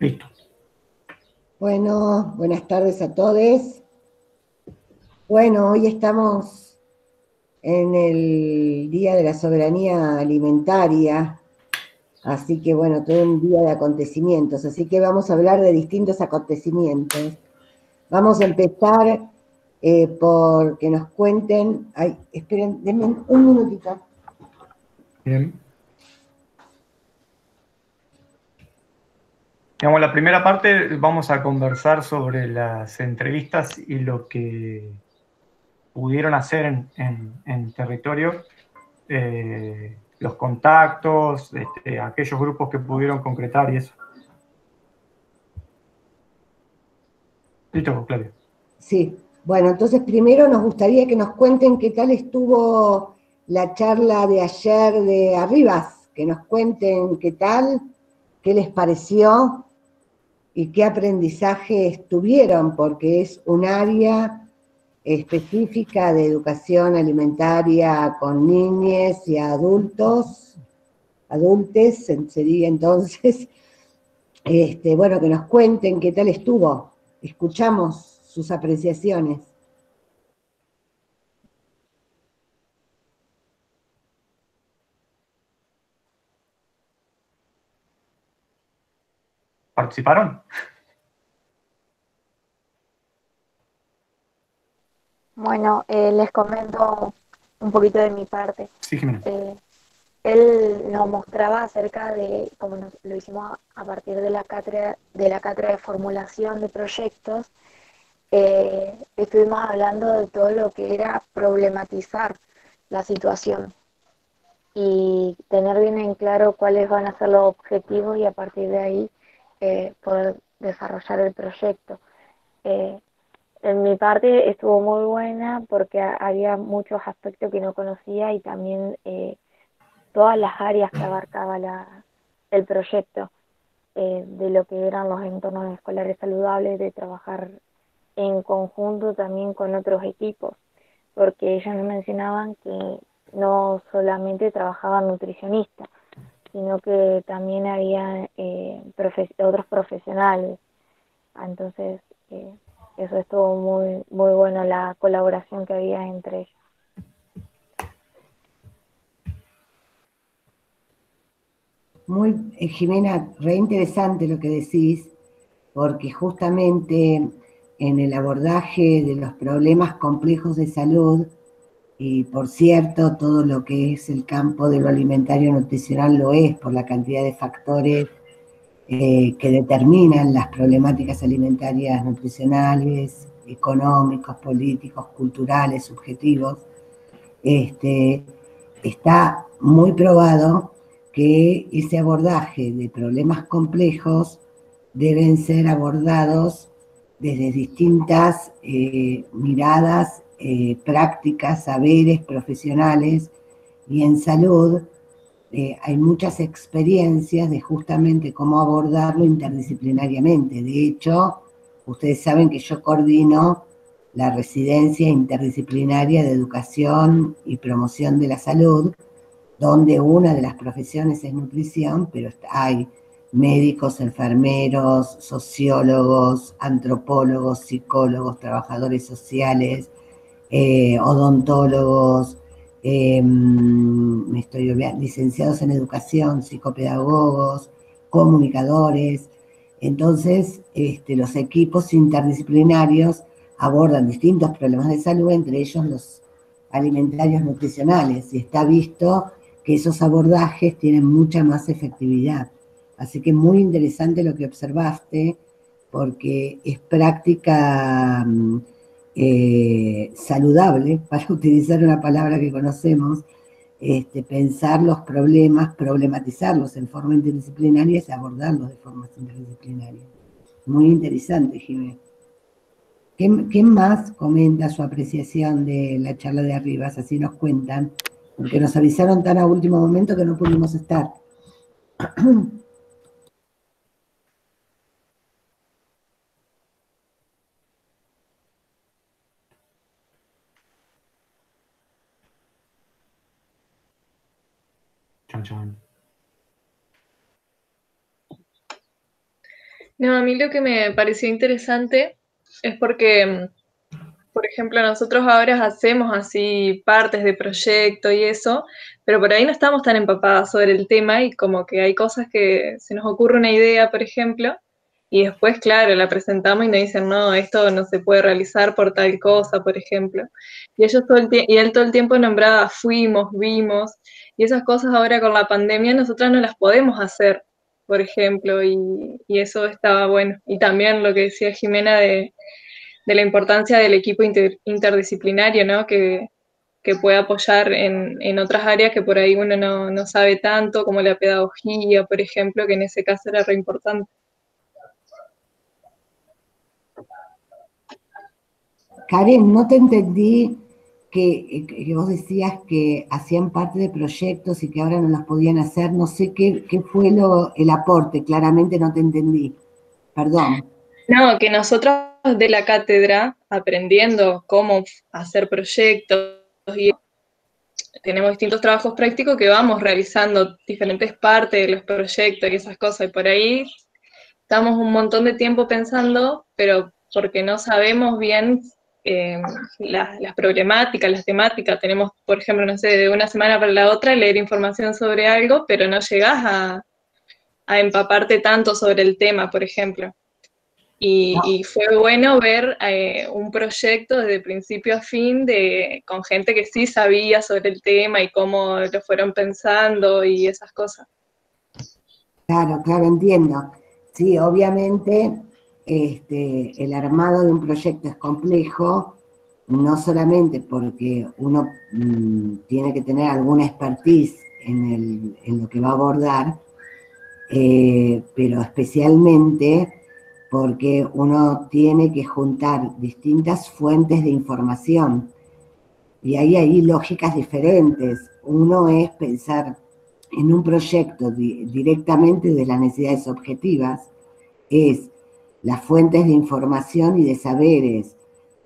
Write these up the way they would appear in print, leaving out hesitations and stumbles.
Listo. Bueno, buenas tardes a todos. Bueno, hoy estamos en el Día de la Soberanía Alimentaria, así que bueno, todo un día de acontecimientos, así que vamos a hablar de distintos acontecimientos. Vamos a empezar por que nos cuenten, ay, esperen, denme un minutito. Bien. Digamos, la primera parte vamos a conversar sobre las entrevistas y lo que pudieron hacer en territorio, los contactos, aquellos grupos que pudieron concretar y eso. Listo, Claudio. Sí, bueno, entonces primero nos gustaría que nos cuenten qué tal estuvo la charla de ayer de Arribas, que nos cuenten qué tal, qué les pareció y qué aprendizajes tuvieron, porque es un área específica de educación alimentaria con niñes y adultos, adultes sería entonces, bueno, que nos cuenten qué tal estuvo. Escuchamos sus apreciaciones. ¿Participaron? Bueno, les comento un poquito de mi parte. Sí, Jimena. Eh, Él nos mostraba acerca de, como lo hicimos a partir de la cátedra de formulación de proyectos, estuvimos hablando de todo lo que era problematizar la situación y tener bien en claro cuáles van a ser los objetivos y a partir de ahí poder desarrollar el proyecto. Eh, En mi parte estuvo muy buena porque había muchos aspectos que no conocía y también todas las áreas que abarcaba el proyecto, de lo que eran los entornos escolares saludables, de trabajar en conjunto también con otros equipos, porque ellos nos mencionaban que no solamente trabajaban nutricionistas, sino que también había otros profesionales. Entonces, eh, eso estuvo muy, muy bueno, la colaboración que había entre ellos. Muy, Jimena, re interesante lo que decís, porque justamente en el abordaje de los problemas complejos de salud, y por cierto, todo lo que es el campo de lo alimentario nutricional lo es por la cantidad de factores que determinan las problemáticas alimentarias nutricionales, económicos, políticos, culturales, subjetivos. Este, Está muy probado que ese abordaje de problemas complejos deben ser abordados desde distintas miradas, prácticas, saberes profesionales, y en salud hay muchas experiencias de justamente cómo abordarlo interdisciplinariamente. De hecho, ustedes saben que yo coordino la residencia interdisciplinaria de educación y promoción de la salud, donde una de las profesiones es nutrición, pero hay médicos, enfermeros, sociólogos, antropólogos, psicólogos, trabajadores sociales, odontólogos, me estoy olvidando, licenciados en educación, psicopedagogos, comunicadores. Entonces, los equipos interdisciplinarios abordan distintos problemas de salud, entre ellos los alimentarios nutricionales, y está visto que esos abordajes tienen mucha más efectividad. Así que muy interesante lo que observaste, porque es práctica saludable, para utilizar una palabra que conocemos, pensar los problemas, problematizarlos en forma interdisciplinaria y abordarlos de forma interdisciplinaria. Muy interesante, Jiménez. ¿Quién más comenta su apreciación de la charla de Arribas? Así nos cuentan, porque nos avisaron tan a último momento que no pudimos estar. Chan, chan. No, a mí lo que me pareció interesante es porque, por ejemplo, nosotros ahora hacemos así partes de proyecto y eso, pero por ahí no estamos tan empapadas sobre el tema y como que hay cosas que se nos ocurre una idea, por ejemplo, y después, claro, la presentamos y nos dicen, no, esto no se puede realizar por tal cosa, por ejemplo. Y ellos y él todo el tiempo nombraba, fuimos, vimos, y esas cosas ahora con la pandemia nosotras no las podemos hacer, por ejemplo, y eso estaba bueno. Y también lo que decía Jimena de la importancia del equipo interdisciplinario, ¿no? Que puede apoyar en otras áreas que por ahí uno no sabe tanto, como la pedagogía, por ejemplo, que en ese caso era re importante. Karen, no te entendí que vos decías que hacían parte de proyectos y que ahora no los podían hacer. No sé qué fue el aporte, claramente no te entendí. Perdón. No, que nosotros de la cátedra, aprendiendo cómo hacer proyectos y tenemos distintos trabajos prácticos que vamos realizando diferentes partes de los proyectos y esas cosas, y por ahí estamos un montón de tiempo pensando, pero porque no sabemos bien las problemáticas, las temáticas. Tenemos, por ejemplo, no sé, de una semana para la otra leer información sobre algo, pero no llegás a empaparte tanto sobre el tema, por ejemplo. Y fue bueno ver un proyecto desde principio a fin con gente que sí sabía sobre el tema y cómo lo fueron pensando y esas cosas. Claro, claro, entiendo. Sí, obviamente el armado de un proyecto es complejo, no solamente porque uno tiene que tener alguna expertise en lo que va a abordar, pero especialmente porque uno tiene que juntar distintas fuentes de información y ahí hay lógicas diferentes. Uno es pensar en un proyecto directamente de las necesidades objetivas, es las fuentes de información y de saberes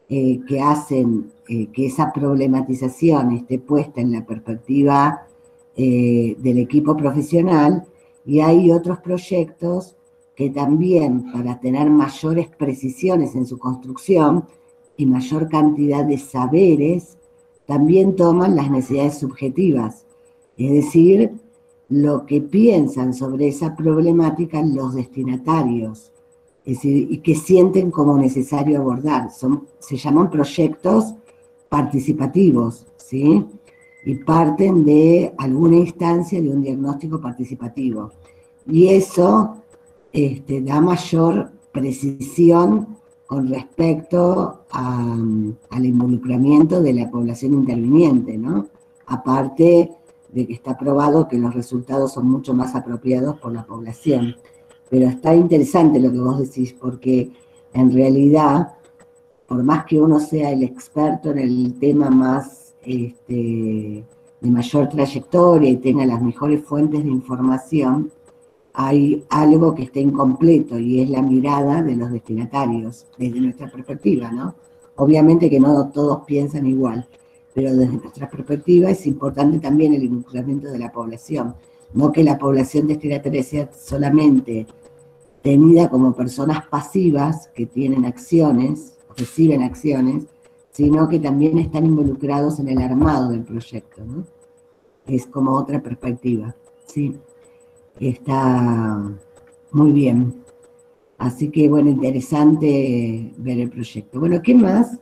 que hacen que esa problematización esté puesta en la perspectiva del equipo profesional, y hay otros proyectos que también, para tener mayores precisiones en su construcción y mayor cantidad de saberes, también toman las necesidades subjetivas, es decir, lo que piensan sobre esa problemática los destinatarios, es decir, y que sienten como necesario abordar. Se llaman proyectos participativos, ¿sí? Y parten de alguna instancia de un diagnóstico participativo. Y eso da mayor precisión con respecto al involucramiento de la población interviniente, ¿no? Aparte de que está probado que los resultados son mucho más apropiados por la población. Pero está interesante lo que vos decís, porque en realidad, por más que uno sea el experto en el tema más de mayor trayectoria y tenga las mejores fuentes de información, hay algo que está incompleto y es la mirada de los destinatarios desde nuestra perspectiva, ¿no? Obviamente que no todos piensan igual, pero desde nuestra perspectiva es importante también el involucramiento de la población, no que la población destinataria sea solamente tenida como personas pasivas que tienen acciones, reciben acciones, sino que también están involucrados en el armado del proyecto, ¿no? Es como otra perspectiva, ¿sí? Está muy bien. Así que, bueno, interesante ver el proyecto. Bueno, ¿qué más?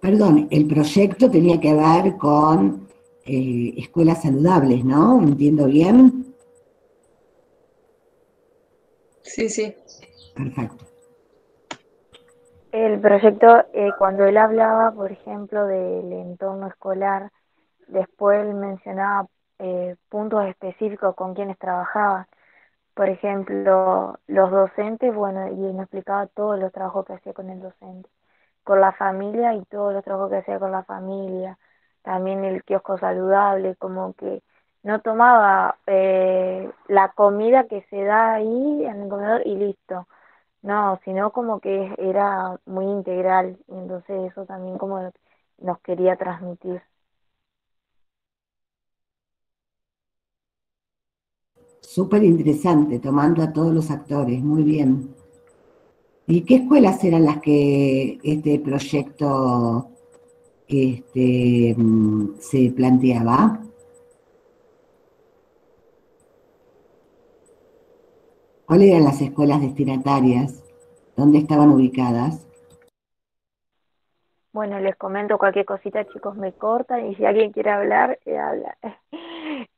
Perdón, el proyecto tenía que ver con escuelas saludables, ¿no? ¿Entiendo bien? Sí, sí. Perfecto. El proyecto, cuando él hablaba, por ejemplo, del entorno escolar, después él mencionaba puntos específicos con quienes trabajaba. Por ejemplo, los docentes, bueno, y él me explicaba todos los trabajos que hacía con el docente, con la familia y todos los trabajos que hacía con la familia, también el kiosco saludable, como que no tomaba la comida que se da ahí en el comedor y listo, no, sino como que era muy integral, y entonces eso también como nos quería transmitir. súper interesante, tomando a todos los actores, muy bien. ¿Y qué escuelas eran las que este proyecto se planteaba? ¿Cuáles eran las escuelas destinatarias? ¿Dónde estaban ubicadas? Bueno, les comento cualquier cosita, chicos, me cortan y si alguien quiere hablar, habla.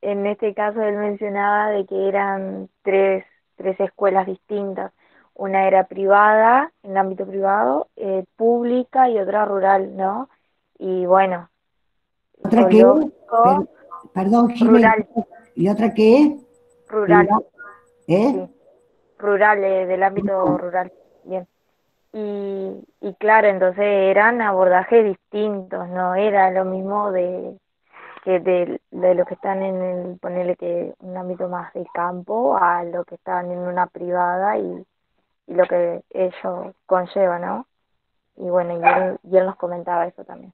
En este caso él mencionaba de que eran tres escuelas distintas. Una era privada, en el ámbito privado, pública y otra rural, ¿no? Y bueno, ¿Otra lo qué? lógico, Perdón, Jiménez. rural, ¿Y otra qué? rural, Privada. ¿Eh? sí, rural, del ámbito rural, bien. Y claro, entonces eran abordajes distintos, no era lo mismo que de los que están en el, ponerle que un ámbito más de campo a lo que están en una privada y lo que ello conlleva, ¿no? Y bueno, y él nos comentaba eso también.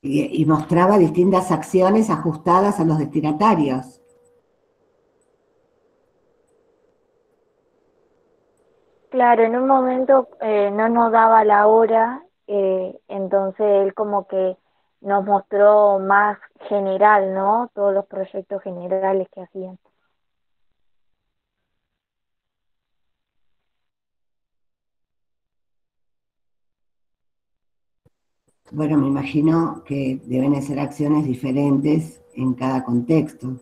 Y mostraba distintas acciones ajustadas a los destinatarios. Claro, en un momento no nos daba la hora, entonces él como que nos mostró más general, ¿no? Todos los proyectos generales que hacían. Bueno, me imagino que deben de ser acciones diferentes en cada contexto.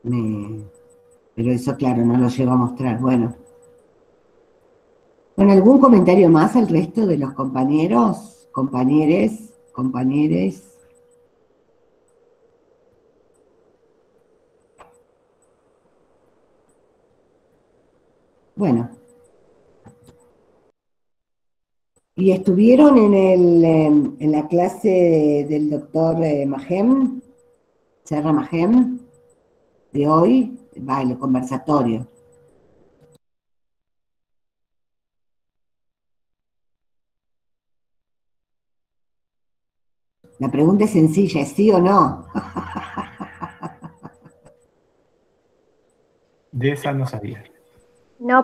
Pero eso, claro, no lo llevo a mostrar. Bueno, ¿algún comentario más al resto de los compañeros, compañeres? Bueno, ¿y estuvieron en la clase del doctor Mahem, Serra Mahem, de hoy? Va, el conversatorio. La pregunta es sencilla, ¿es sí o no? De esa no sabía. No,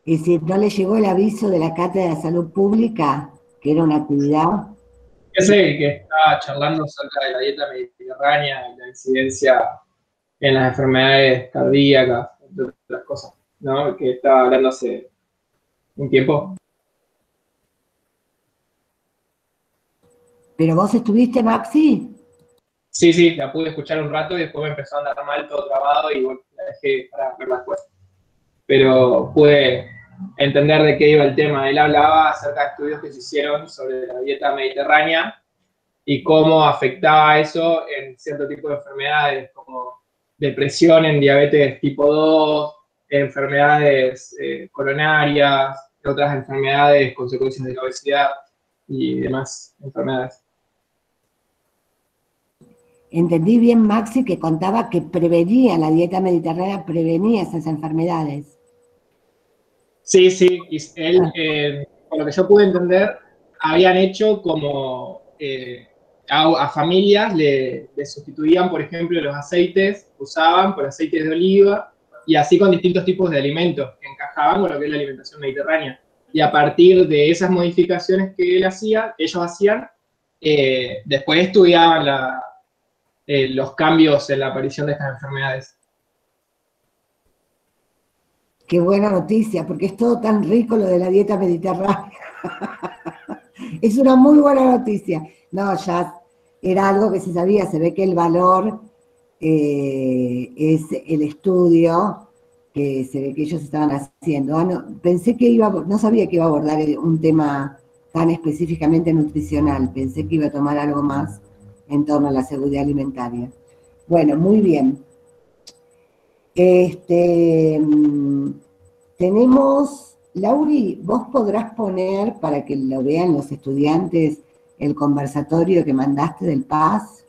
Y si no le llegó el aviso de la Cátedra de Salud Pública, que era una actividad. Es el que está charlando acerca de la dieta mediterránea y la incidencia en las enfermedades cardíacas, entre otras cosas, ¿no? Que estaba hablando hace un tiempo. ¿Pero vos estuviste, Maxi? Sí, sí, la pude escuchar un rato y después me empezó a andar mal, todo trabado y bueno, la dejé para verla después. Pero pude entender de qué iba el tema. Él hablaba acerca de estudios que se hicieron sobre la dieta mediterránea y cómo afectaba eso en cierto tipo de enfermedades, como depresión en diabetes tipo 2, enfermedades coronarias, otras enfermedades, consecuencias de la obesidad y demás enfermedades. Entendí bien, Maxi, que contaba que prevenía, la dieta mediterránea prevenía esas enfermedades. Sí, sí, y él, por lo que yo pude entender, habían hecho como a familias le sustituían, por ejemplo, los aceites que usaban por aceites de oliva y así con distintos tipos de alimentos que encajaban con lo que es la alimentación mediterránea. Y a partir de esas modificaciones que ellos hacían, después estudiaban los cambios en la aparición de estas enfermedades. Qué buena noticia, porque es todo tan rico lo de la dieta mediterránea. Es una muy buena noticia. No, ya era algo que se sabía, se ve que el valor es el estudio que se ve que ellos estaban haciendo. No, pensé que no sabía que iba a abordar un tema tan específicamente nutricional, pensé que iba a tomar algo más en torno a la seguridad alimentaria. Bueno, muy bien. Tenemos, Lauri, vos podrás poner para que lo vean los estudiantes el conversatorio que mandaste del PAS.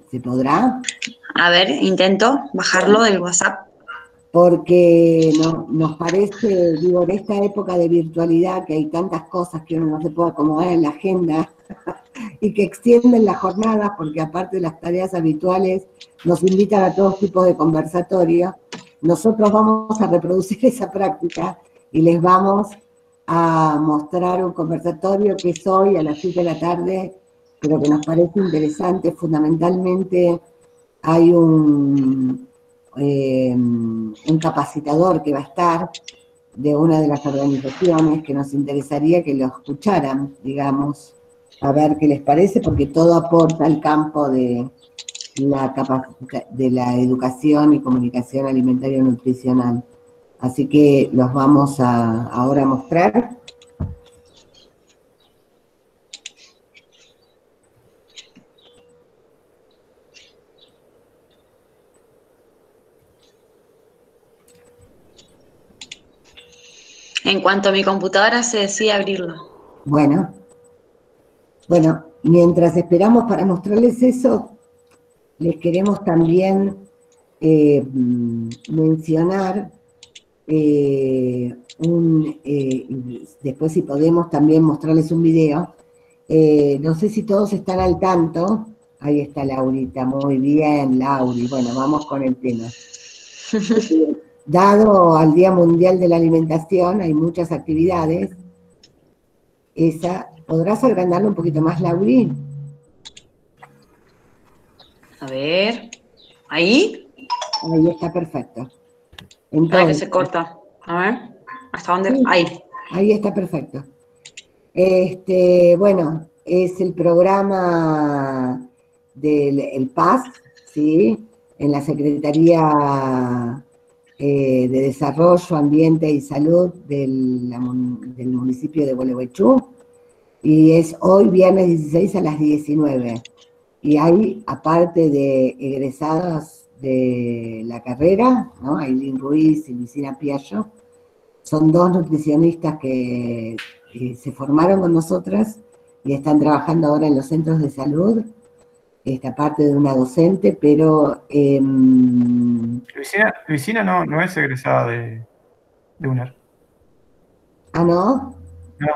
¿Se podrá? A ver, intento bajarlo del WhatsApp. porque nos parece, digo, en esta época de virtualidad que hay tantas cosas que uno no se puede acomodar en la agenda y que extienden las jornadas, porque aparte de las tareas habituales nos invitan a todos tipos de conversatorios, nosotros vamos a reproducir esa práctica y les vamos a mostrar un conversatorio que es hoy a las 7 de la tarde, pero que nos parece interesante. Fundamentalmente hay un capacitador que va a estar de una de las organizaciones que nos interesaría que lo escucharan, digamos, a ver qué les parece, porque todo aporta al campo de la educación y comunicación alimentaria y nutricional. Así que los vamos a ahora mostrar. En cuanto a mi computadora se decide abrirlo. Bueno, mientras esperamos para mostrarles eso, les queremos también mencionar después si podemos también mostrarles un video. No sé si todos están al tanto. Ahí está Laurita, muy bien, Lauri. Bueno, vamos con el tema. Dado al Día Mundial de la Alimentación, hay muchas actividades. ¿Podrás agrandarlo un poquito más, Lauri? A ver, ¿ahí? Ahí está perfecto. Para que Entonces, se corta. A ver, ¿hasta dónde? Sí, ahí. Ahí está perfecto. Bueno, es el programa del PAS, ¿sí? En la Secretaría de Desarrollo, Ambiente y Salud del municipio de Gualeguaychú, y es hoy viernes 16 a las 19. Y hay, aparte de egresadas de la carrera, ¿no? Ailín Ruiz y Lucina Piaggio, son dos nutricionistas que se formaron con nosotras y están trabajando ahora en los centros de salud, esta parte de una docente, pero... Luisina no es egresada de UNER. ¿Ah, no? No,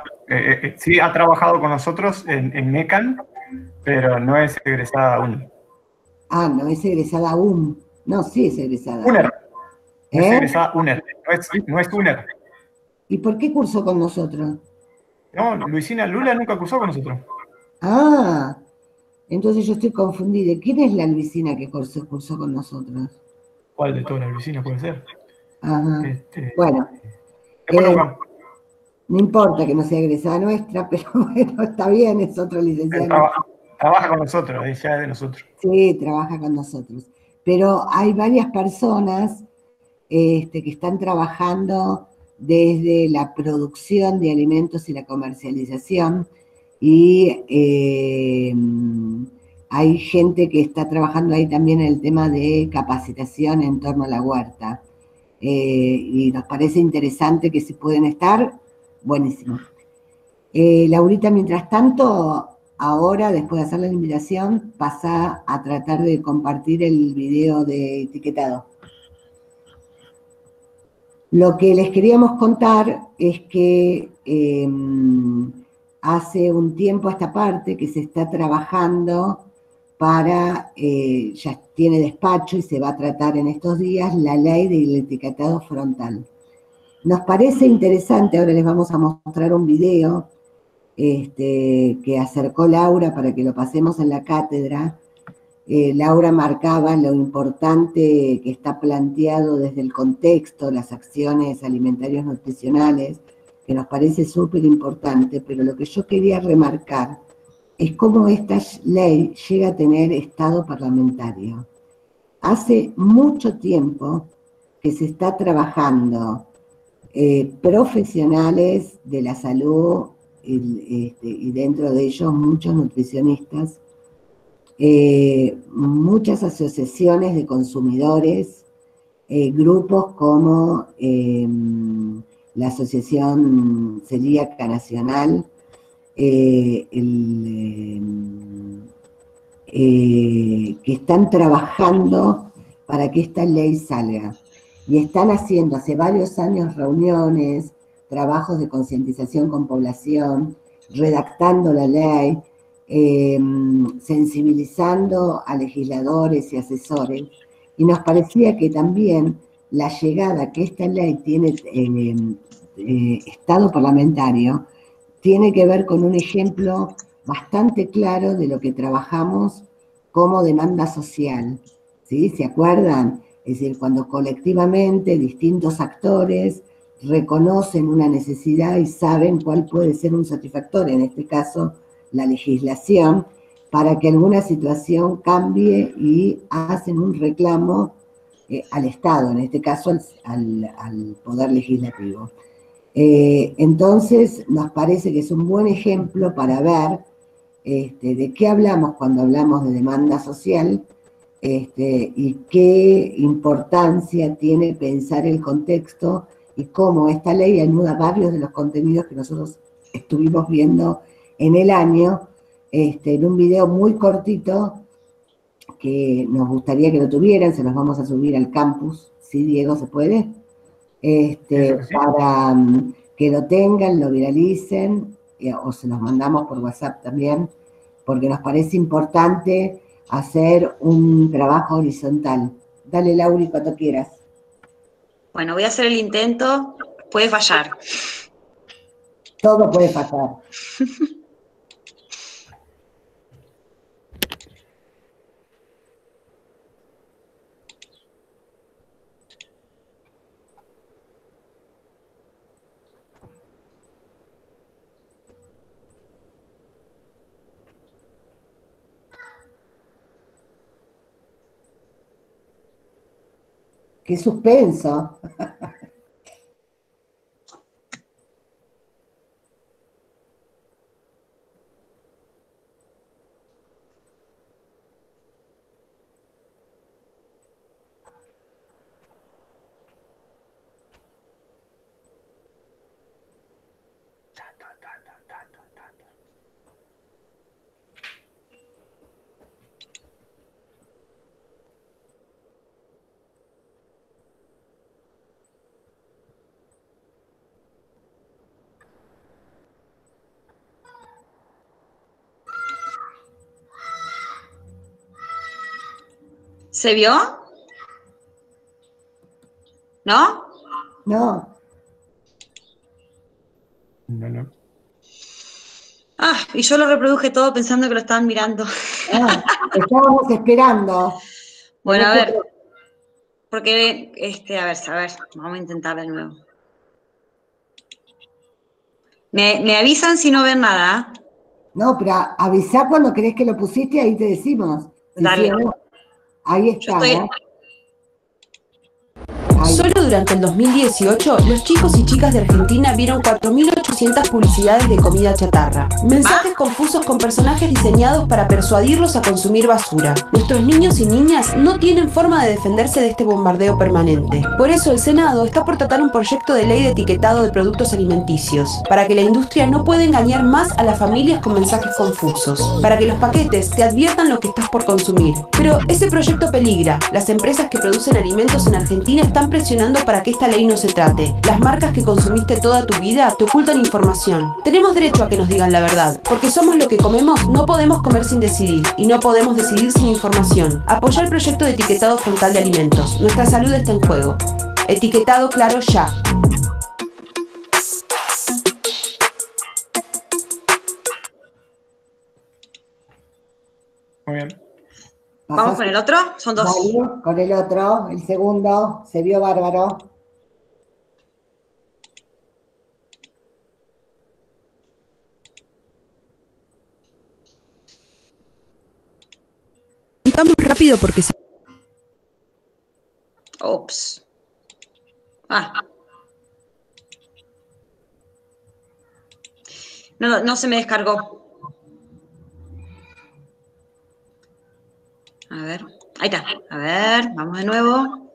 sí ha trabajado con nosotros en MECAN, pero no es egresada aún. Ah, no es egresada aún. No, sí es egresada. UNER. No es ¿Eh? egresada UNER. No es UNER. ¿Y por qué cursó con nosotros? No, Luisina Lula nunca cursó con nosotros. Ah, entonces yo estoy confundida. ¿Quién es la Luisina que cursó con nosotros? ¿Cuál de todas las Luisinas puede ser? Ajá. Bueno. No importa que no sea egresada nuestra, pero bueno, está bien, es otra licenciada. Trabaja con nosotros, ya es de nosotros. Sí, trabaja con nosotros. Pero hay varias personas que están trabajando desde la producción de alimentos y la comercialización, y hay gente que está trabajando ahí también en el tema de capacitación en torno a la huerta. Y nos parece interesante que si pueden estar, buenísimo. Laurita, mientras tanto, ahora, después de hacer la invitación, pasa a tratar de compartir el video de etiquetado. Lo que les queríamos contar es que hace un tiempo a esta parte que se está trabajando para, ya tiene despacho y se va a tratar en estos días, la ley del etiquetado frontal. Nos parece interesante, ahora les vamos a mostrar un video que acercó Laura para que lo pasemos en la cátedra. Laura marcaba lo importante que está planteado desde el contexto, las acciones alimentarias nutricionales, que nos parece súper importante, pero lo que yo quería remarcar es cómo esta ley llega a tener estado parlamentario. Hace mucho tiempo que se está trabajando profesionales de la salud y dentro de ellos muchos nutricionistas, muchas asociaciones de consumidores, grupos como la Asociación Celíaca Nacional, que están trabajando para que esta ley salga. y están haciendo hace varios años reuniones, trabajos de concientización con población, redactando la ley, sensibilizando a legisladores y asesores, y nos parecía que también la llegada que esta ley tiene estado parlamentario tiene que ver con un ejemplo bastante claro de lo que trabajamos como demanda social, ¿sí? ¿Se acuerdan? Es decir, cuando colectivamente distintos actores reconocen una necesidad y saben cuál puede ser un satisfactor, en este caso la legislación, para que alguna situación cambie y hacen un reclamo al Estado, en este caso al Poder Legislativo. Entonces, nos parece que es un buen ejemplo para ver de qué hablamos cuando hablamos de demanda social y qué importancia tiene pensar el contexto y cómo esta ley anuda varios de los contenidos que nosotros estuvimos viendo en el año, en un video muy cortito que nos gustaría que lo tuvieran, se los vamos a subir al campus, ¿sí, Diego, se puede? Para que lo tengan, lo viralicen, o se los mandamos por WhatsApp también, porque nos parece importante hacer un trabajo horizontal. Dale, Lauri, cuando quieras. Bueno, voy a hacer el intento, puede fallar. Todo puede pasar. ¡Qué suspenso! ¿Se vio? ¿No? No, No. Ah, y yo lo reproduje todo pensando que lo estaban mirando. estábamos esperando. Bueno, a ver, porque, a ver, vamos a intentar de nuevo. Me avisan si no ven nada. No, pero avisá cuando crees que lo pusiste, ahí te decimos. Dale. Sí, ¿no? Ahí está, ¿eh? Solo durante el 2018, los chicos y chicas de Argentina vieron 4.800 publicidades de comida chatarra. Mensajes confusos con personajes diseñados para persuadirlos a consumir basura. Nuestros niños y niñas no tienen forma de defenderse de este bombardeo permanente. Por eso el Senado está por tratar un proyecto de ley de etiquetado de productos alimenticios, para que la industria no pueda engañar más a las familias con mensajes confusos, para que los paquetes te adviertan lo que estás por consumir. Pero ese proyecto peligra. Las empresas que producen alimentos en Argentina están presionando para que esta ley no se trate. Las marcas que consumiste toda tu vida te ocultan información. Tenemos derecho a que nos digan la verdad, porque somos lo que comemos, no podemos comer sin decidir, y no podemos decidir sin información. Apoya el proyecto de etiquetado frontal de alimentos. Nuestra salud está en juego. Etiquetado claro ya. Muy bien. ¿Vamos con el otro? Son dos. Dale, con el otro, el segundo, se vio bárbaro. Vamos rápido porque se... Ups. Ah. No se me descargó. A ver. Ahí está. A ver, vamos de nuevo.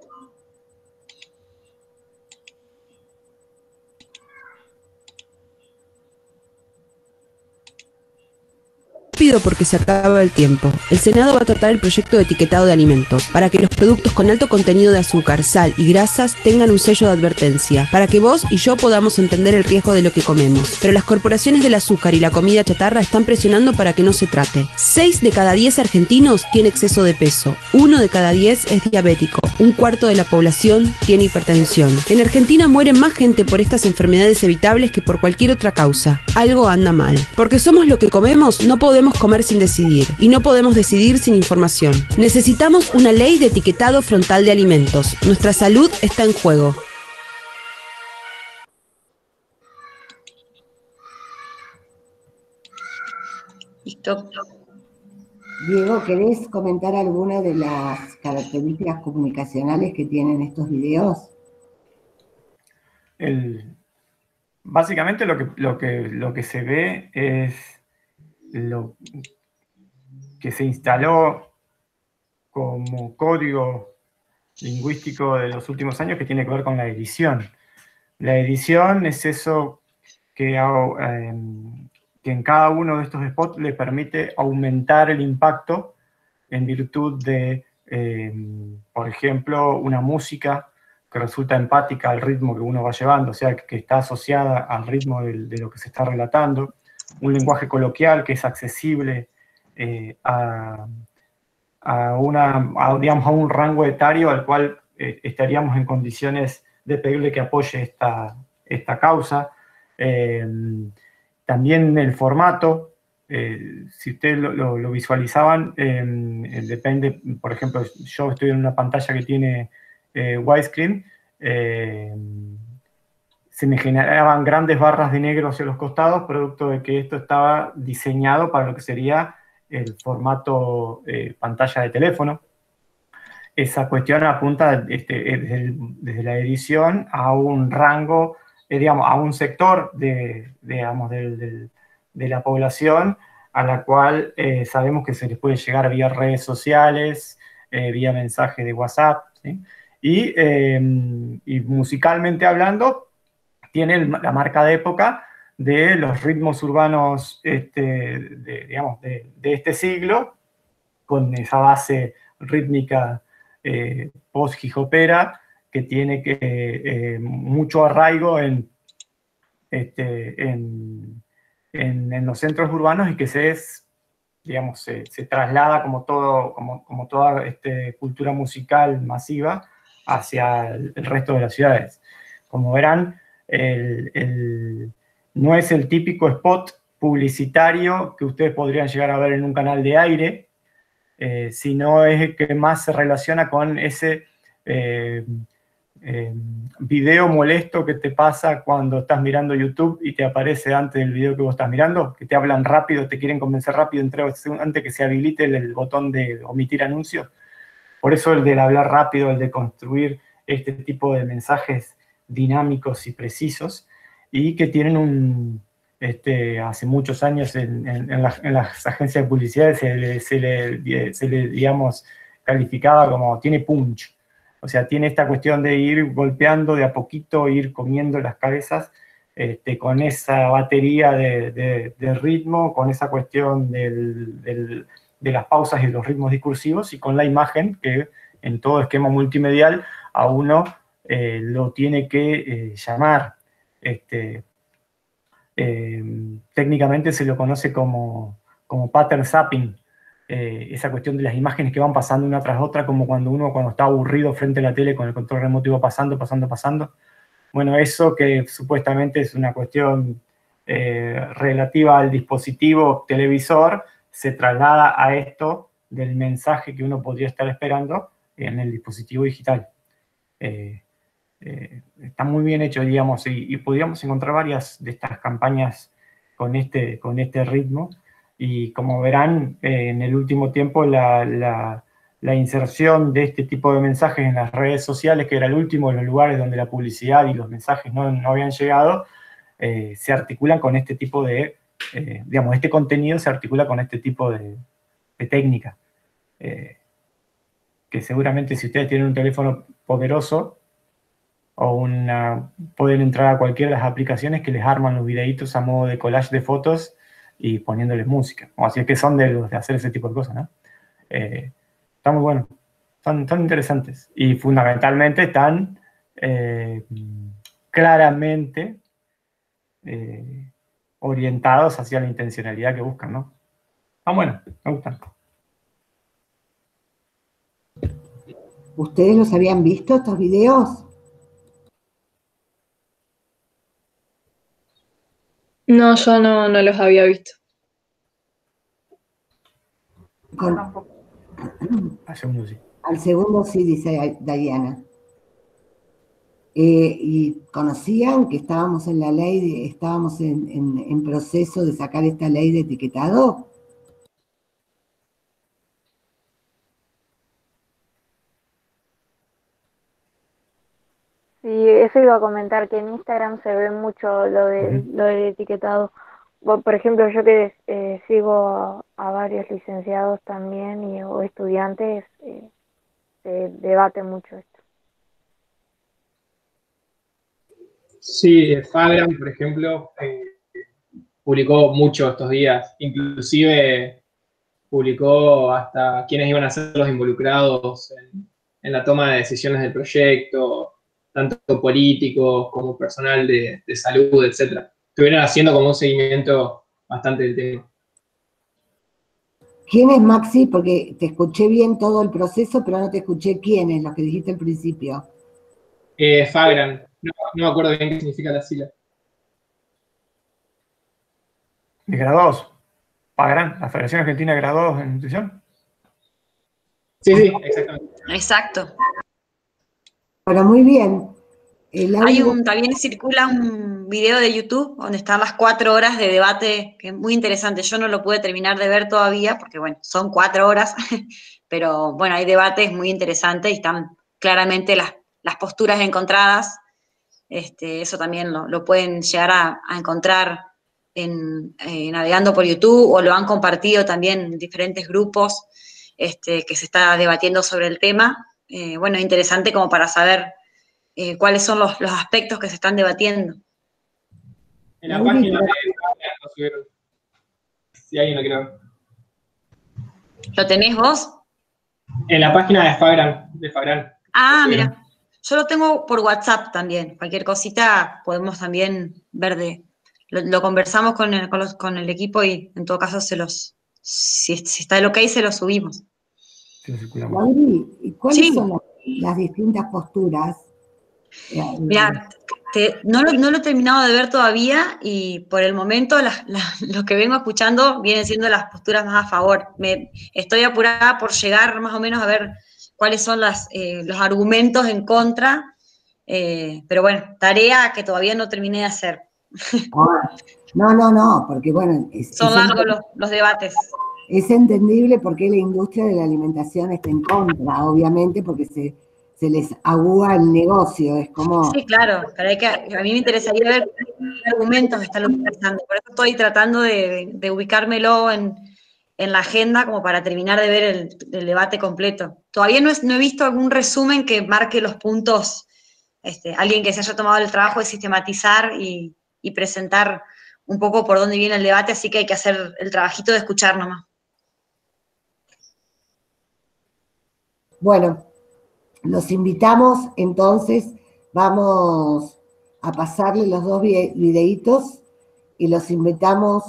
rápido rápido porque se acaba el tiempo. El Senado va a tratar el proyecto de etiquetado de alimentos para que los productos con alto contenido de azúcar, sal y grasas tengan un sello de advertencia, para que vos y yo podamos entender el riesgo de lo que comemos. Pero las corporaciones del azúcar y la comida chatarra están presionando para que no se trate. 6 de cada 10 argentinos tiene exceso de peso, 1 de cada 10 es diabético, un cuarto de la población tiene hipertensión. En Argentina muere más gente por estas enfermedades evitables que por cualquier otra causa. Algo anda mal. Porque somos lo que comemos, no podemos comer sin decidir. Y no podemos decidir sin información. Necesitamos una ley de etiquetado frontal de alimentos. Nuestra salud está en juego. Listo. Diego, ¿querés comentar alguna de las características comunicacionales que tienen estos videos? Básicamente lo que se ve es lo que se instaló como código lingüístico de los últimos años, que tiene que ver con la edición. La edición es eso que en cada uno de estos spots le permite aumentar el impacto en virtud de, por ejemplo, una música que resulta empática al ritmo que uno va llevando, o sea, que está asociada al ritmo de lo que se está relatando, un lenguaje coloquial que es accesible digamos, a un rango etario al cual estaríamos en condiciones de pedirle que apoye esta causa. También el formato, si ustedes lo visualizaban, depende, por ejemplo, yo estoy en una pantalla que tiene widescreen, se me generaban grandes barras de negro hacia los costados, producto de que esto estaba diseñado para lo que sería el formato pantalla de teléfono. Esa cuestión apunta desde la edición a un rango, digamos, a un sector de la población a la cual sabemos que se les puede llegar vía redes sociales, vía mensaje de WhatsApp, ¿sí? Y musicalmente hablando, tiene la marca de época de los ritmos urbanos digamos, de este siglo, con esa base rítmica post-hijopera, que tiene mucho arraigo en los centros urbanos y que digamos, se traslada como toda cultura musical masiva hacia el resto de las ciudades. Como verán, no es el típico spot publicitario que ustedes podrían llegar a ver en un canal de aire, sino es el que más se relaciona con ese video molesto que te pasa cuando estás mirando YouTube y te aparece antes del video que vos estás mirando, que te hablan rápido, te quieren convencer rápido antes que se habilite el botón de omitir anuncios. Por eso el del hablar rápido, el de construir este tipo de mensajes dinámicos y precisos, y que tienen hace muchos años en las agencias de publicidad se le digamos, calificaba como tiene punch. O sea, tiene esta cuestión de ir golpeando de a poquito, ir comiendo las cabezas con esa batería de ritmo, con esa cuestión de las pausas y los ritmos discursivos, y con la imagen que en todo esquema multimedial a uno lo tiene que llamar. Técnicamente se lo conoce como pattern zapping, esa cuestión de las imágenes que van pasando una tras otra, como cuando está aburrido frente a la tele con el control remoto y va pasando. Bueno, eso que supuestamente es una cuestión relativa al dispositivo televisor, se traslada a esto del mensaje que uno podría estar esperando en el dispositivo digital. Está muy bien hecho, digamos, y podríamos encontrar varias de estas campañas con este ritmo. Y como verán, en el último tiempo la inserción de este tipo de mensajes en las redes sociales, que era el último de los lugares donde la publicidad y los mensajes no habían llegado, se articulan con este tipo de, digamos, este contenido se articula con este tipo de técnica. Que seguramente si ustedes tienen un teléfono poderoso, pueden entrar a cualquiera de las aplicaciones que les arman los videitos a modo de collage de fotos y poniéndoles música. O así es que son de los de hacer ese tipo de cosas, ¿no? Está muy bueno. Son interesantes. Y fundamentalmente están claramente orientados hacia la intencionalidad que buscan, ¿no? Está bueno, me gustan. ¿Ustedes los habían visto, estos videos? No, yo no los había visto. Al segundo sí. Al segundo sí, dice Diana. ¿Y conocían que estábamos en la ley, estábamos en proceso de sacar esta ley de etiquetado? Sí, eso iba a comentar, que en Instagram se ve mucho lo del etiquetado. Por ejemplo, yo que sigo a varios licenciados también o estudiantes, se debate mucho esto. Sí, Fagram, por ejemplo, publicó mucho estos días. Inclusive publicó hasta quiénes iban a ser los involucrados en la toma de decisiones del proyecto, tanto políticos como personal de salud, etc. Estuvieron haciendo como un seguimiento bastante del tema. ¿Quién es Maxi? Porque te escuché bien todo el proceso, pero no te escuché quién es, lo que dijiste al principio. Fagram, no me acuerdo bien qué significa la sigla. ¿De graduados? ¿Pagarán la Federación Argentina de Graduados en Nutrición? Sí, exactamente. Exacto. Bueno, muy bien. También circula un video de YouTube donde están las 4 horas de debate, que es muy interesante. Yo no lo pude terminar de ver todavía, porque bueno, son 4 horas, pero bueno, hay debates muy interesantes y están claramente las posturas encontradas. Eso también lo pueden llegar a encontrar navegando por YouTube, o lo han compartido también en diferentes grupos que se está debatiendo sobre el tema. Bueno, interesante como para saber cuáles son los aspectos que se están debatiendo. En la página de Fagram lo subieron. Si alguien lo quiere ver. ¿Lo tenés vos? En la página de Fagram. Ah, mira. Yo lo tengo por WhatsApp también. Cualquier cosita podemos también ver lo conversamos con el equipo y en todo caso si está el ok, se lo subimos. Lauri, ¿y cuáles Sí. son las distintas posturas? Mira, no lo he terminado de ver todavía y por el momento lo que vengo escuchando vienen siendo las posturas más a favor. Estoy apurada por llegar más o menos a ver cuáles son los argumentos en contra, pero bueno, tarea que todavía no terminé de hacer. No, porque bueno... Son largos los debates. Es entendible por qué la industria de la alimentación está en contra, obviamente, porque se les agúa el negocio, es como... Sí, claro, pero a mí me interesaría ver qué argumentos están utilizando, por eso estoy tratando de ubicármelo en la agenda como para terminar de ver el debate completo. Todavía no he visto algún resumen que marque los puntos, alguien que se haya tomado el trabajo de sistematizar y presentar un poco por dónde viene el debate, así que hay que hacer el trabajito de escuchar nomás. Bueno, los invitamos, entonces, vamos a pasarle los 2 videitos y los invitamos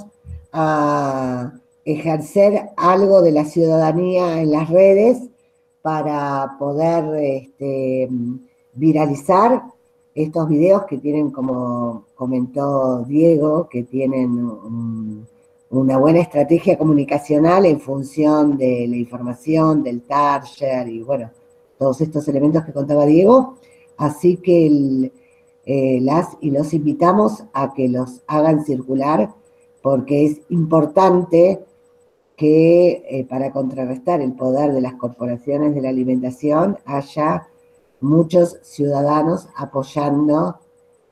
a ejercer algo de la ciudadanía en las redes para poder viralizar estos videos que tienen, como comentó Diego, que tienen una buena estrategia comunicacional en función de la información, del target y bueno, todos estos elementos que contaba Diego. Así que los invitamos a que los hagan circular porque es importante que para contrarrestar el poder de las corporaciones de la alimentación haya muchos ciudadanos apoyando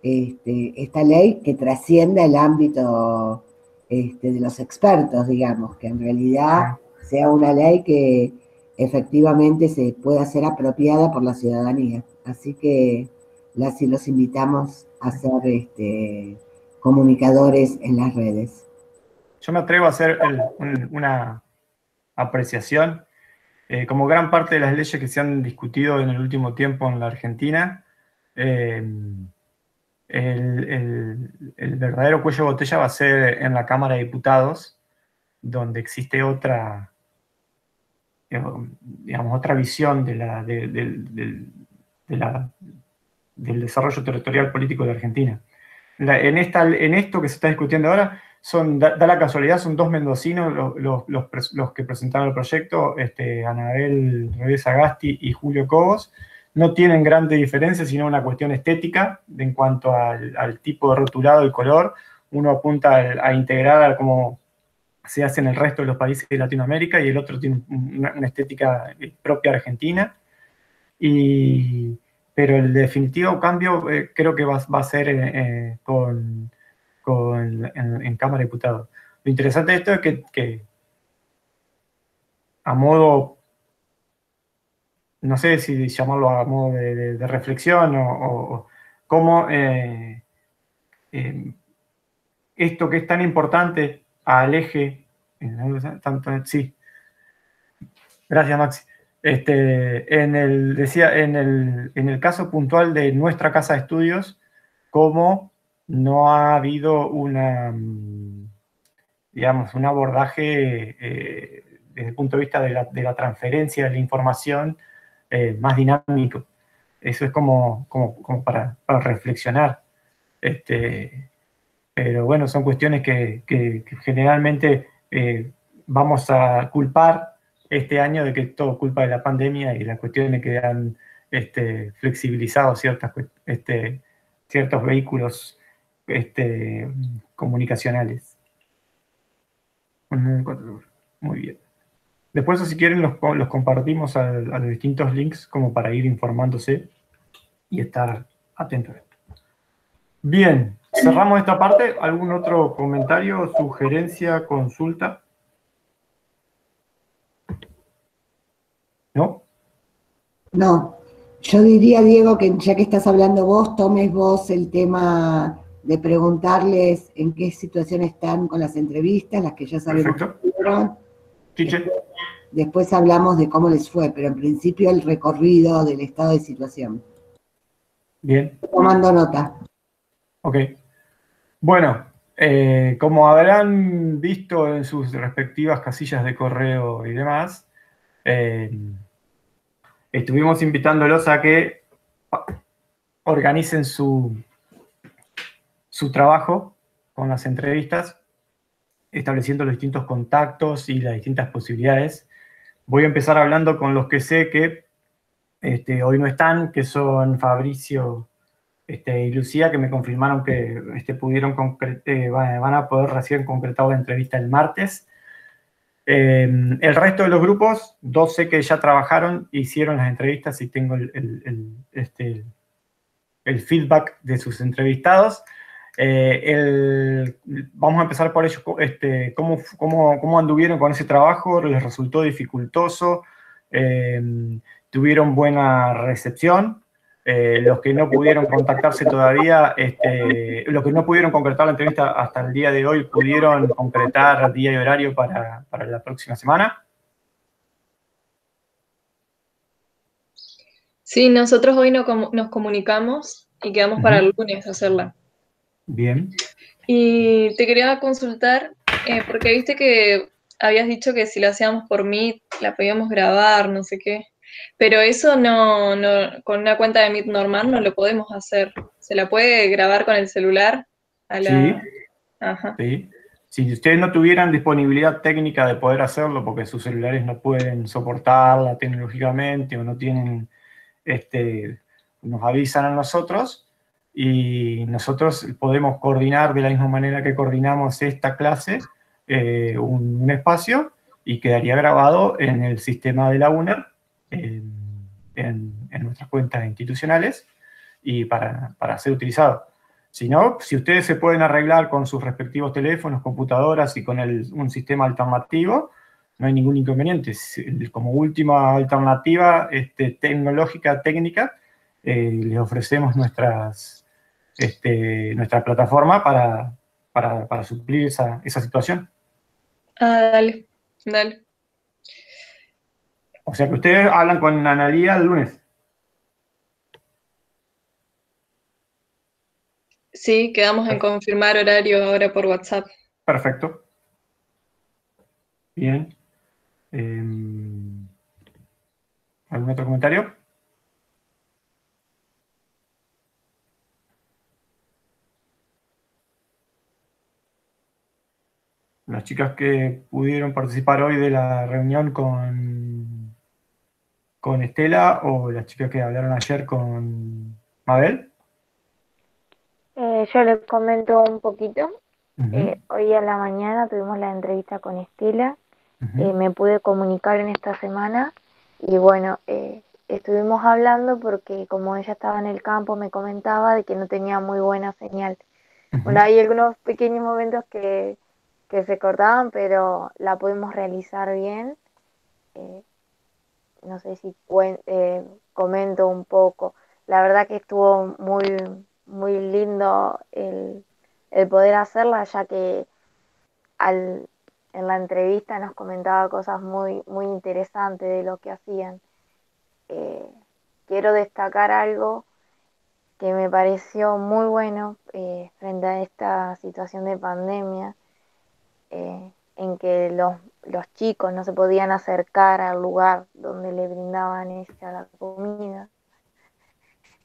esta ley que trascienda el ámbito de los expertos, digamos, que en realidad sea una ley que efectivamente se pueda ser apropiada por la ciudadanía. Así que los invitamos a ser comunicadores en las redes. yo me atrevo a hacer una apreciación. Como gran parte de las leyes que se han discutido en el último tiempo en la Argentina, el verdadero cuello de botella va a ser en la Cámara de Diputados, donde existe otra, digamos, otra visión del desarrollo territorial político de Argentina. En esto que se está discutiendo ahora, da la casualidad, son dos mendocinos los que presentaron el proyecto, Anabel Revés Agasti y Julio Cobos. No tienen grandes diferencias, sino una cuestión estética en cuanto al tipo de rotulado y color. Uno apunta a integrar como se hace en el resto de los países de Latinoamérica, y el otro tiene una estética propia argentina. Pero el definitivo cambio creo que va a ser en Cámara de Diputados. Lo interesante de esto es que a modo, no sé si llamarlo a modo de reflexión o cómo esto que es tan importante al eje, sí, gracias Maxi. Decía, en el caso puntual de nuestra casa de estudios, cómo no ha habido digamos, un abordaje desde el punto de vista de la transferencia de la información más dinámico. Eso es como para reflexionar. Pero bueno, son cuestiones que generalmente vamos a culpar este año de que es todo culpa de la pandemia y las cuestiones que han flexibilizado ciertos vehículos comunicacionales. Muy bien. Después, si quieren, los compartimos a los distintos links como para ir informándose y estar atentos a esto. Bien, cerramos esta parte. ¿Algún otro comentario, sugerencia, consulta? ¿No? No, yo diría, Diego, que ya que estás hablando vos, tomes vos el tema de preguntarles en qué situación están con las entrevistas, las que ya sabemos que fueron. Después hablamos de cómo les fue, pero en principio el recorrido del estado de situación. Bien. Tomando nota. Ok. Bueno, como habrán visto en sus respectivas casillas de correo y demás, estuvimos invitándolos a que organicen su trabajo con las entrevistas, estableciendo los distintos contactos y las distintas posibilidades. Voy a empezar hablando con los que sé que hoy no están, que son Fabricio y Lucía, que me confirmaron que van a poder recién concretar la entrevista el martes. El resto de los grupos, dos sé que ya trabajaron, hicieron las entrevistas y tengo el feedback de sus entrevistados. Vamos a empezar por ellos. ¿Cómo anduvieron con ese trabajo? ¿Les resultó dificultoso? ¿Tuvieron buena recepción? Los que no pudieron contactarse todavía, los que no pudieron concretar la entrevista hasta el día de hoy, ¿pudieron concretar día y horario para la próxima semana? Sí, nosotros hoy nos comunicamos y quedamos para el lunes hacerla. Bien. Y te quería consultar, porque viste que habías dicho que si lo hacíamos por Meet, la podíamos grabar, no sé qué. Pero eso no, con una cuenta de Meet normal no lo podemos hacer. ¿Se la puede grabar con el celular? Sí. Ajá. Sí. Si ustedes no tuvieran disponibilidad técnica de poder hacerlo, porque sus celulares no pueden soportarla tecnológicamente o no tienen, nos avisan a nosotros y nosotros podemos coordinar de la misma manera que coordinamos esta clase, un espacio, y quedaría grabado en el sistema de la UNER, en nuestras cuentas institucionales y para ser utilizado. Si no, si ustedes se pueden arreglar con sus respectivos teléfonos, computadoras y con un sistema alternativo, no hay ningún inconveniente. Como última alternativa tecnológica, técnica, les ofrecemos nuestra plataforma para suplir esa situación. Ah, dale, dale. O sea que ustedes hablan con Analía el lunes. Sí, quedamos en confirmar horario ahora por WhatsApp. Perfecto. Bien. ¿Algún otro comentario? Las chicas que pudieron participar hoy de la reunión con Estela o las chicas que hablaron ayer con Mabel. Yo les comento un poquito. Ujú, Hoy a la mañana tuvimos la entrevista con Estela. ujú, Me pude comunicar en esta semana y bueno, estuvimos hablando porque como ella estaba en el campo me comentaba de que no tenía muy buena señal. Bueno, ujú. hay algunos pequeños momentos que se cortaban, pero la pudimos realizar bien. Eh, no sé si comento un poco. La verdad que estuvo muy lindo el poder hacerla, ya que al, en la entrevista nos comentaba cosas muy interesantes de lo que hacían. Eh, Quiero destacar algo que me pareció muy bueno frente a esta situación de pandemia, en que los chicos no se podían acercar al lugar donde le brindaban ella la comida.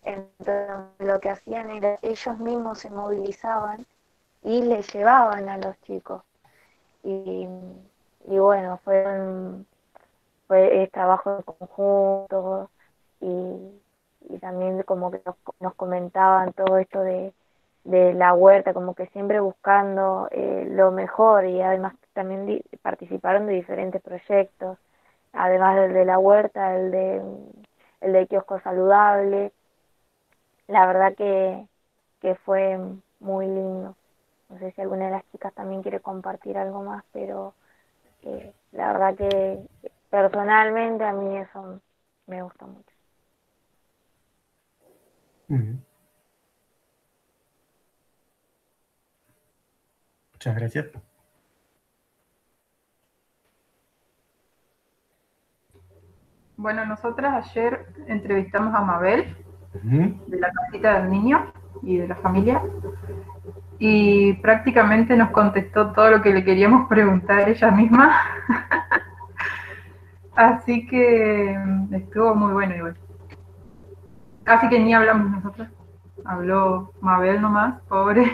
Entonces lo que hacían era ellos mismos se movilizaban y le llevaban a los chicos. Y, y bueno, fue trabajo en conjunto y también como que nos comentaban todo esto de la huerta, como que siempre buscando lo mejor y además también participaron de diferentes proyectos, además del de la huerta, el de kiosco saludable. La verdad que fue muy lindo. No sé si alguna de las chicas también quiere compartir algo más, pero la verdad que personalmente a mí eso me gusta mucho. Ujú. Muchas gracias. Bueno, nosotras ayer entrevistamos a Mabel, Ujú. de la casita del niño y de la familia, y prácticamente nos contestó todo lo que le queríamos preguntar ella misma. Así que estuvo muy bueno igual. Casi que ni hablamos nosotros. Habló Mabel nomás, pobre,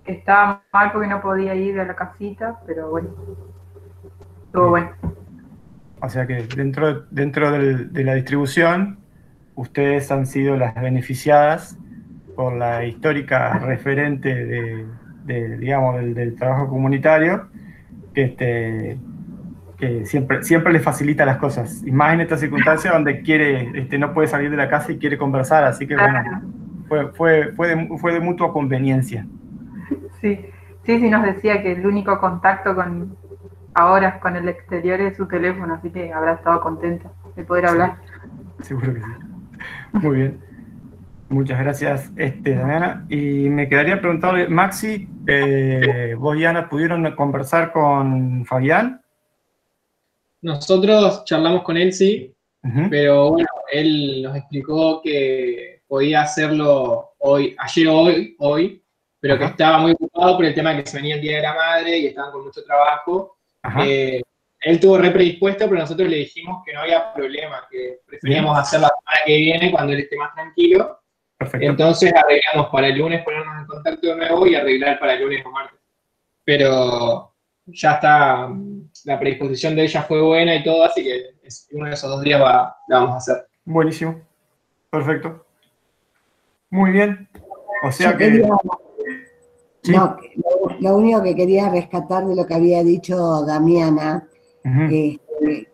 que estaba mal porque no podía ir a la casita, pero bueno, estuvo bueno. O sea que dentro de la distribución, ustedes han sido las beneficiadas por la histórica referente digamos, del trabajo comunitario, que siempre les facilita las cosas, y más en esta circunstancia donde no puede salir de la casa y quiere conversar, así que bueno, fue de mutua conveniencia. Sí, sí, nos decía que el único contacto ahora con el exterior es su teléfono, así que habrá estado contenta de poder hablar. Sí, seguro que sí. Muy bien. Muchas gracias, Damiana. Y me quedaría preguntarle, Maxi, vos y Ana, ¿pudieron conversar con Fabián? Nosotros charlamos con él, sí, Ujú. pero bueno, él nos explicó que podía hacerlo ayer o hoy, pero que Ajá, estaba muy ocupado por el tema de que se venía el Día de la Madre y estaban con mucho trabajo. ajá, Él tuvo re predispuesto, pero nosotros le dijimos que no había problema, que preferíamos bien, hacer la semana que viene cuando él esté más tranquilo. perfecto. Entonces arreglamos para el lunes ponernos en contacto de nuevo y arreglar para el lunes o martes. Pero ya está, la predisposición de ella fue buena y todo, así que uno de esos 2 días la vamos a hacer. Buenísimo, perfecto. Muy bien. O sea Yo que, quería, sí. no, lo único que quería rescatar de lo que había dicho Damiana, Ujú,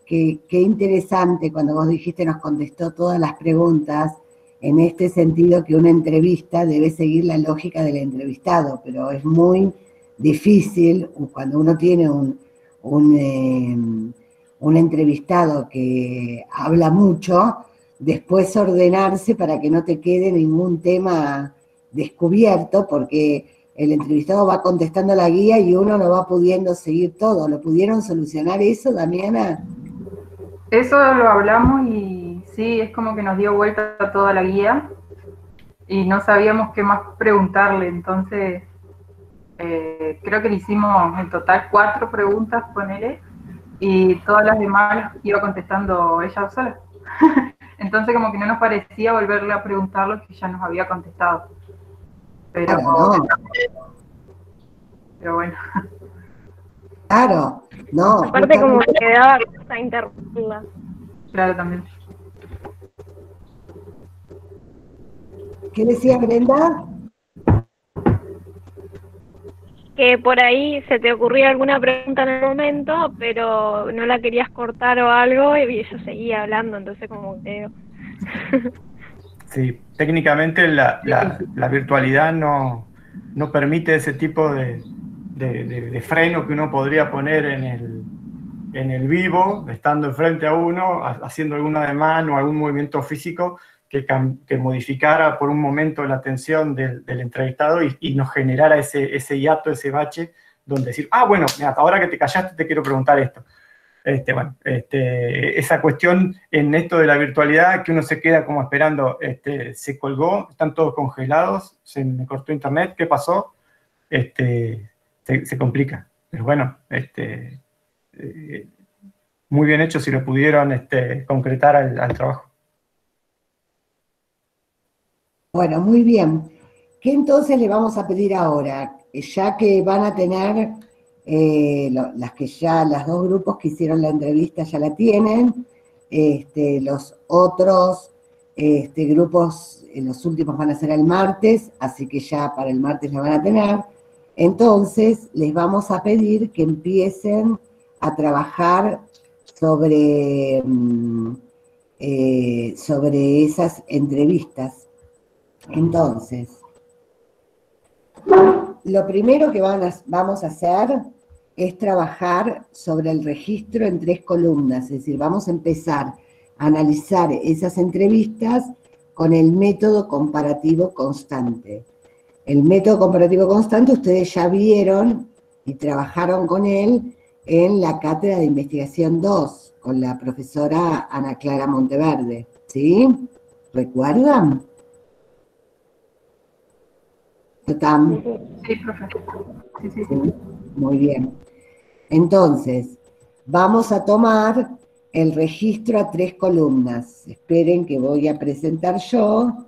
qué interesante cuando vos dijiste nos contestó todas las preguntas, en este sentido que una entrevista debe seguir la lógica del entrevistado, pero es muy difícil cuando uno tiene un entrevistado que habla mucho, después ordenarse para que no te quede ningún tema descubierto, porque el entrevistado va contestando la guía y uno no va pudiendo seguir todo. ¿Lo pudieron solucionar eso, Damiana? Eso lo hablamos y sí, es como que nos dio vuelta toda la guía y no sabíamos qué más preguntarle, entonces creo que le hicimos en total 4 preguntas, ponele, y todas las demás iba contestando ella sola. Entonces como que no nos parecía volverle a preguntar lo que ya nos había contestado. Pero, Claro, no. pero bueno. Claro, no. Aparte como que quedaba cosa interrumpida. Claro, también. ¿Qué decía Brenda? Que por ahí se te ocurría alguna pregunta en el momento, pero no la querías cortar o algo, y ella seguía hablando, entonces como que... Sí, técnicamente la virtualidad no permite ese tipo de freno que uno podría poner en el vivo, estando enfrente a uno, haciendo algún ademán o algún movimiento físico que modificara por un momento la atención del entrevistado y nos generara ese hiato, ese bache, donde decir, bueno, mira, ahora que te callaste te quiero preguntar esto. Esa cuestión en esto de la virtualidad, que uno se queda como esperando, se colgó, están todos congelados, se me cortó internet, ¿qué pasó? Se complica. Pero bueno, muy bien hecho si lo pudieron concretar al trabajo. Bueno, muy bien. ¿Qué entonces le vamos a pedir ahora? Ya que van a tener, las 2 grupos que hicieron la entrevista ya la tienen, los otros grupos, los últimos van a ser el martes, así que ya para el martes la van a tener. Entonces, les vamos a pedir que empiecen a trabajar sobre esas entrevistas. Entonces, lo primero que vamos a hacer es trabajar sobre el registro en 3 columnas, es decir, vamos a empezar a analizar esas entrevistas con el método comparativo constante. El método comparativo constante ustedes ya vieron y trabajaron con él en la cátedra de investigación 2, con la profesora Ana Clara Monteverde, ¿sí? ¿Recuerdan? ¿Tam? Sí, profe. Sí. Muy bien. Entonces, vamos a tomar el registro a 3 columnas. Esperen que voy a presentar yo.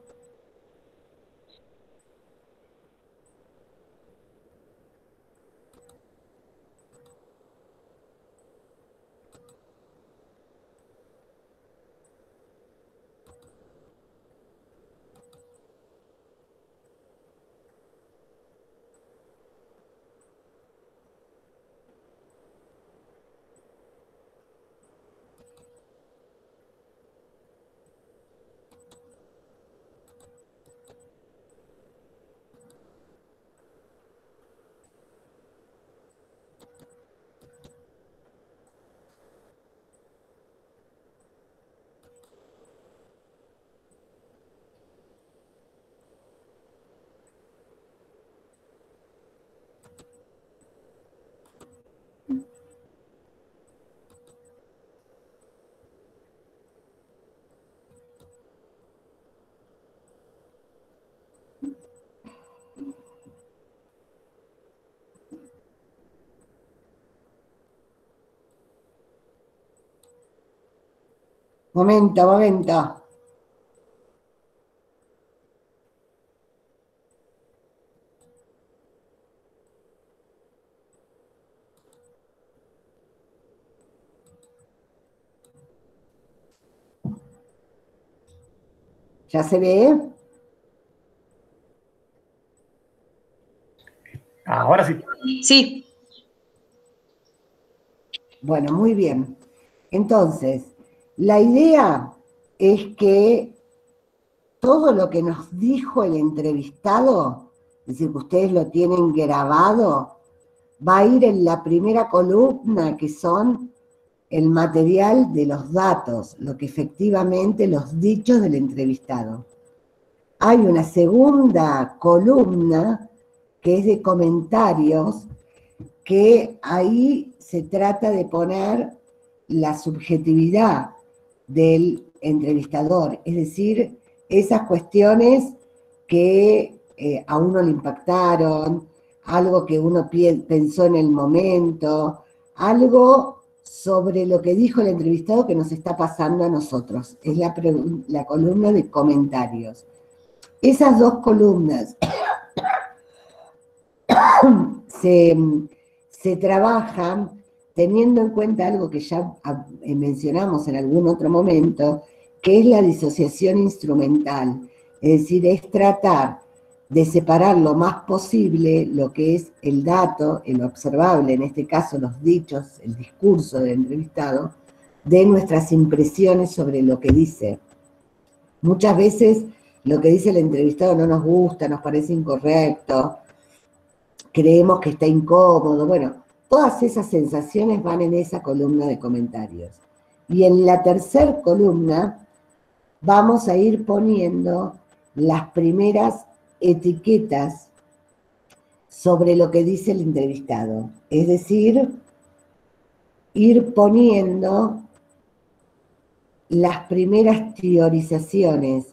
Momento. ¿Ya se ve? Ahora sí. Sí. Bueno, muy bien. Entonces, la idea es que todo lo que nos dijo el entrevistado, es decir, que ustedes lo tienen grabado, va a ir en la primera columna, que son el material de los datos, lo que efectivamente los dichos del entrevistado. Hay una segunda columna que es de comentarios, que ahí se trata de poner la subjetividad del entrevistador, es decir, esas cuestiones que a uno le impactaron, algo que uno pensó en el momento, algo sobre lo que dijo el entrevistado que nos está pasando a nosotros. Es la columna de comentarios. Esas dos columnas se trabajan teniendo en cuenta algo que ya mencionamos en algún otro momento, que es la disociación instrumental. Es decir, es tratar de separar lo más posible lo que es el dato, el observable, en este caso los dichos, el discurso del entrevistado, de nuestras impresiones sobre lo que dice. Muchas veces lo que dice el entrevistado no nos gusta, nos parece incorrecto, creemos que está incómodo, bueno, todas esas sensaciones van en esa columna de comentarios. Y en la tercera columna vamos a ir poniendo las primeras etiquetas sobre lo que dice el entrevistado. Es decir, ir poniendo las primeras teorizaciones.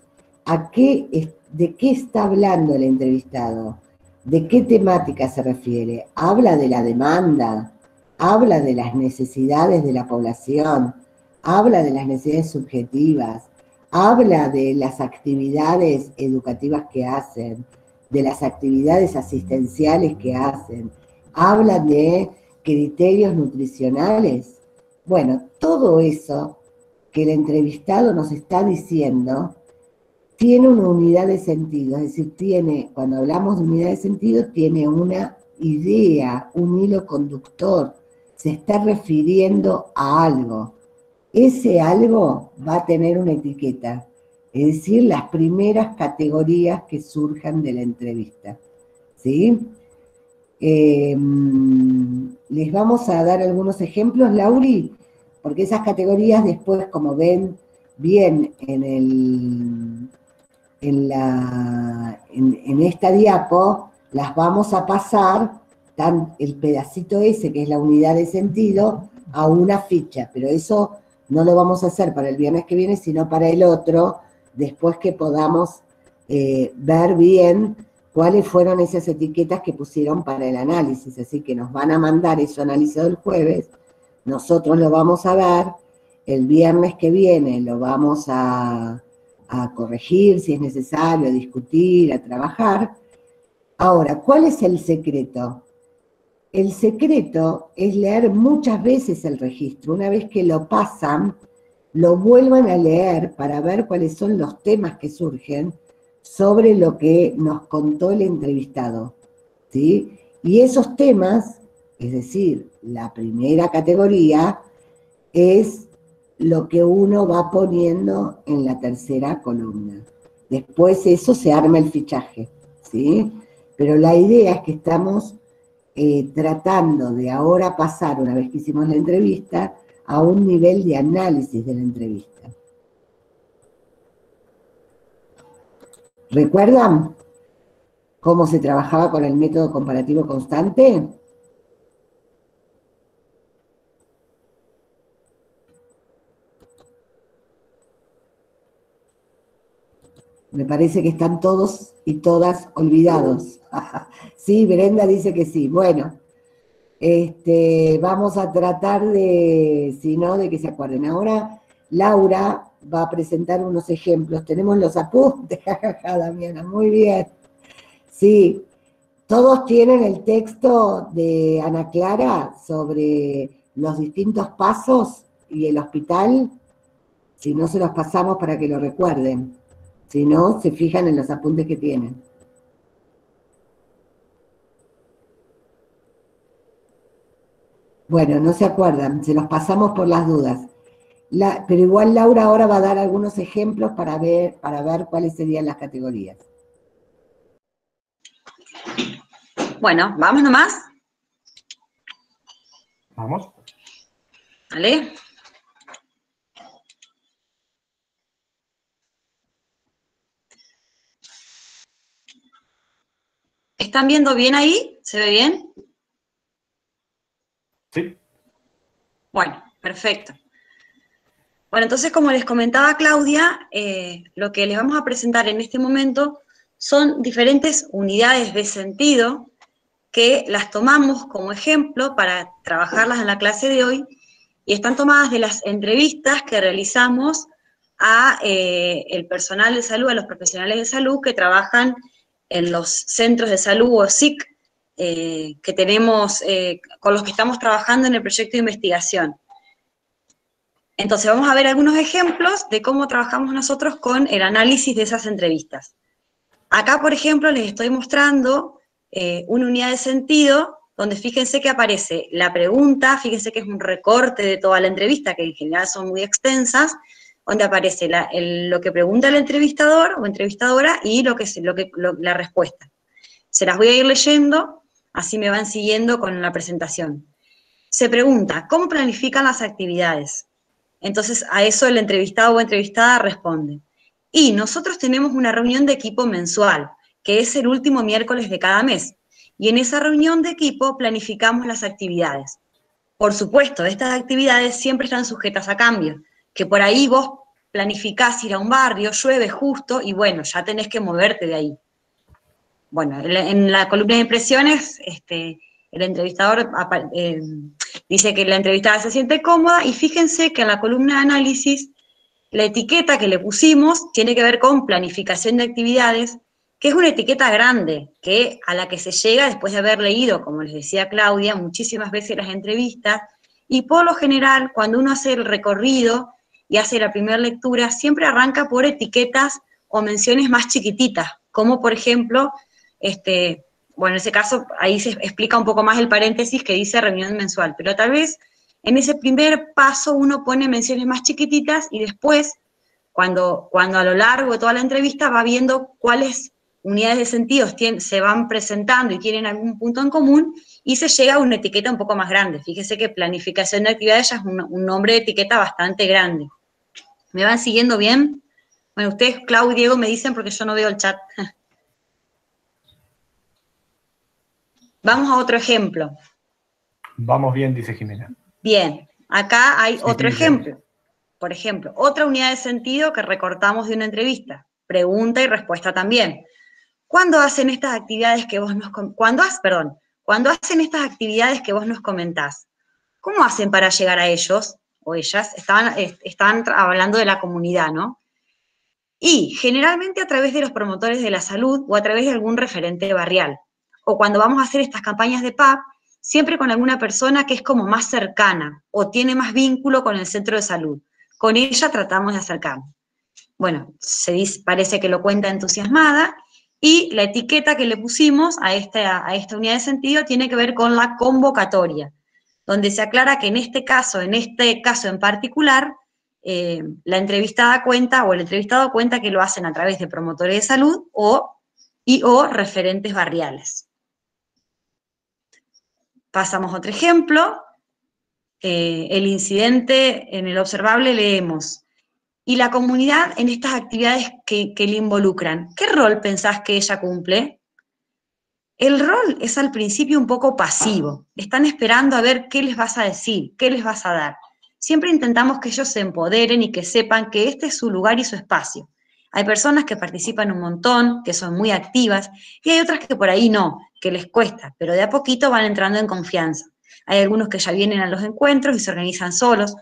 ¿De qué está hablando el entrevistado? ¿De qué temática se refiere? ¿Habla de la demanda? ¿Habla de las necesidades de la población? ¿Habla de las necesidades subjetivas? ¿Habla de las actividades educativas que hacen? ¿De las actividades asistenciales que hacen? ¿Habla de criterios nutricionales? Bueno, todo eso que el entrevistado nos está diciendo tiene una unidad de sentido, es decir, cuando hablamos de unidad de sentido, tiene una idea, un hilo conductor, se está refiriendo a algo. Ese algo va a tener una etiqueta, es decir, las primeras categorías que surjan de la entrevista, ¿sí? Les vamos a dar algunos ejemplos, Lauri, porque esas categorías después, como ven bien en esta diapo, las vamos a pasar, el pedacito ese, que es la unidad de sentido, a una ficha, pero eso no lo vamos a hacer para el viernes que viene, sino para el otro, después que podamos ver bien cuáles fueron esas etiquetas que pusieron para el análisis, así que nos van a mandar eso analizado el jueves, nosotros lo vamos a ver, el viernes que viene lo vamos a corregir si es necesario, a discutir, a trabajar. Ahora, ¿cuál es el secreto? El secreto es leer muchas veces el registro. Una vez que lo pasan, lo vuelvan a leer para ver cuáles son los temas que surgen sobre lo que nos contó el entrevistado, ¿sí? Y esos temas, es decir, la primera categoría, es lo que uno va poniendo en la tercera columna. Después eso se arma el fichaje, ¿sí? Pero la idea es que estamos tratando de ahora pasar, una vez que hicimos la entrevista, a un nivel de análisis de la entrevista. ¿Recuerdan cómo se trabajaba con el método comparativo constante? Me parece que están todos y todas olvidados. Sí, Brenda dice que sí. Bueno, vamos a tratar de, si no, de que se acuerden. Ahora Laura va a presentar unos ejemplos. Tenemos los apuntes, Damiana, muy bien. Sí, todos tienen el texto de Ana Clara sobre los distintos pasos y el hospital. Si no, se los pasamos para que lo recuerden. Si no, se fijan en los apuntes que tienen. Bueno, no se acuerdan, se los pasamos por las dudas. Pero igual Laura ahora va a dar algunos ejemplos para ver cuáles serían las categorías. Bueno, ¿vamos nomás? Vamos. ¿Vale? están viendo bien ahí? ¿Se ve bien? Sí. Bueno, perfecto. Bueno, entonces, como les comentaba Claudia, lo que les vamos a presentar en este momento son diferentes unidades de sentido que las tomamos como ejemplo para trabajarlas en la clase de hoy, y están tomadas de las entrevistas que realizamos a el personal de salud, a los profesionales de salud que trabajan en los centros de salud o SIC que tenemos, con los que estamos trabajando en el proyecto de investigación. Entonces vamos a ver algunos ejemplos de cómo trabajamos nosotros con el análisis de esas entrevistas. Acá, por ejemplo, les estoy mostrando una unidad de sentido donde fíjense que aparece la pregunta, fíjense que es un recorte de toda la entrevista, que en general son muy extensas, donde aparece lo que pregunta el entrevistador o entrevistadora y la respuesta. Se las voy a ir leyendo, así me van siguiendo con la presentación. Se pregunta, ¿cómo planifican las actividades? Entonces, a eso el entrevistado o entrevistada responde. Y nosotros tenemos una reunión de equipo mensual, que es el último miércoles de cada mes. Y en esa reunión de equipo planificamos las actividades. Por supuesto, estas actividades siempre están sujetas a cambio, que por ahí vos planificás ir a un barrio, llueve justo, y bueno, ya tenés que moverte de ahí. Bueno, en la columna de impresiones, el entrevistador dice que la entrevistada se siente cómoda, y fíjense que en la columna de análisis, la etiqueta que le pusimos tiene que ver con planificación de actividades, que es una etiqueta grande, a la que se llega después de haber leído, como les decía Claudia, muchísimas veces las entrevistas, y por lo general, cuando uno hace el recorrido y hace la primera lectura, siempre arranca por etiquetas o menciones más chiquititas, como por ejemplo, bueno, en ese caso, ahí se explica un poco más el paréntesis que dice reunión mensual, pero tal vez en ese primer paso uno pone menciones más chiquititas y después, cuando a lo largo de toda la entrevista va viendo cuáles unidades de sentidos se van presentando y tienen algún punto en común, y se llega a una etiqueta un poco más grande. Fíjese que planificación de actividades ya es un nombre de etiqueta bastante grande. ¿Me van siguiendo bien? Bueno, ustedes, Clau y Diego, me dicen porque yo no veo el chat. Vamos a otro ejemplo. Vamos bien, dice Jimena. Bien, acá hay otro bien. ejemplo. Por ejemplo, otra unidad de sentido que recortamos de una entrevista. Pregunta y respuesta también. ¿Cuándo hacen estas actividades que vos cuando hacen estas actividades que vos nos comentás? ¿Cómo hacen para llegar a ellos o ellas? Estaban hablando de la comunidad, ¿no? Y generalmente a través de los promotores de la salud o a través de algún referente barrial. O cuando vamos a hacer estas campañas de PAP, siempre con alguna persona que es como más cercana o tiene más vínculo con el centro de salud. Con ella tratamos de acercarnos. Bueno, parece que lo cuenta entusiasmada, y la etiqueta que le pusimos a esta unidad de sentido tiene que ver con la convocatoria, donde se aclara que en este caso en particular, la entrevistada cuenta o el entrevistado cuenta que lo hacen a través de promotores de salud o referentes barriales. Pasamos a otro ejemplo. El incidente en el observable leemos: y la comunidad en estas actividades que le involucran, ¿qué rol pensás que ella cumple? El rol es al principio un poco pasivo. Están esperando a ver qué les vas a decir, qué les vas a dar. Siempre intentamos que ellos se empoderen y que sepan que este es su lugar y su espacio. Hay personas que participan un montón, que son muy activas, y hay otras que por ahí no, que les cuesta, pero de a poquito van entrando en confianza. Hay algunos que ya vienen a los encuentros y se organizan solos.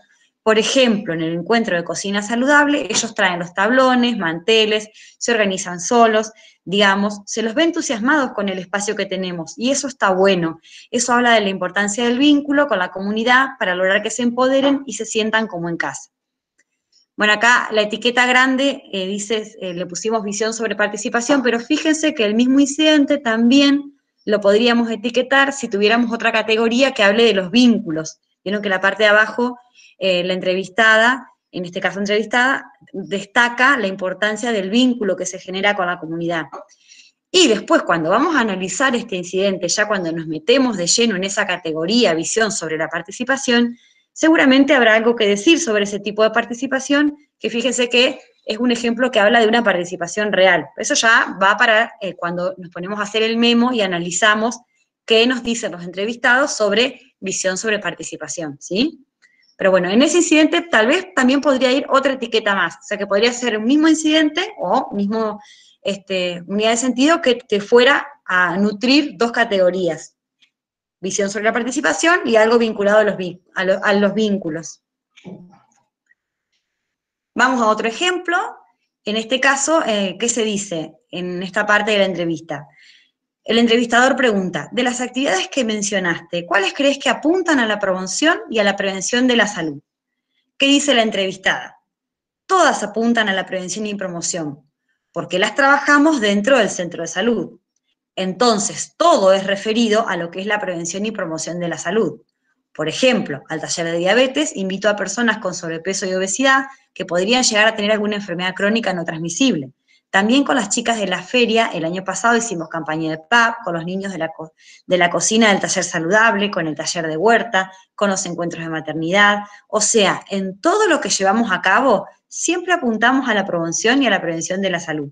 Por ejemplo, en el encuentro de cocina saludable, ellos traen los tablones, manteles, se organizan solos, digamos, se los ve entusiasmados con el espacio que tenemos, y eso está bueno. Eso habla de la importancia del vínculo con la comunidad para lograr que se empoderen y se sientan como en casa. Bueno, acá la etiqueta grande dice, le pusimos visión sobre participación, pero fíjense que el mismo incidente también lo podríamos etiquetar si tuviéramos otra categoría que hable de los vínculos. Vieron que la parte de abajo, la entrevistada, en este caso entrevistada, destaca la importancia del vínculo que se genera con la comunidad. Y después, cuando vamos a analizar este incidente, ya cuando nos metemos de lleno en esa categoría, visión sobre la participación, seguramente habrá algo que decir sobre ese tipo de participación, que fíjense que es un ejemplo que habla de una participación real. Eso ya va para cuando nos ponemos a hacer el memo y analizamos qué nos dicen los entrevistados sobre visión sobre participación, ¿sí? Pero bueno, en ese incidente tal vez también podría ir otra etiqueta más, o sea que podría ser un mismo incidente o mismo unidad de sentido que fuera a nutrir dos categorías, visión sobre la participación y algo vinculado a los vínculos. Vamos a otro ejemplo, en este caso, ¿qué se dice en esta parte de la entrevista? El entrevistador pregunta, de las actividades que mencionaste, ¿cuáles crees que apuntan a la promoción y a la prevención de la salud? ¿Qué dice la entrevistada? Todas apuntan a la prevención y promoción, porque las trabajamos dentro del centro de salud. Entonces, todo es referido a lo que es la prevención y promoción de la salud. Por ejemplo, al taller de diabetes invito a personas con sobrepeso y obesidad que podrían llegar a tener alguna enfermedad crónica no transmisible. También con las chicas de la feria, el año pasado hicimos campaña de PAP, con los niños de la cocina del taller saludable, con el taller de huerta, con los encuentros de maternidad. O sea, en todo lo que llevamos a cabo, siempre apuntamos a la promoción y a la prevención de la salud.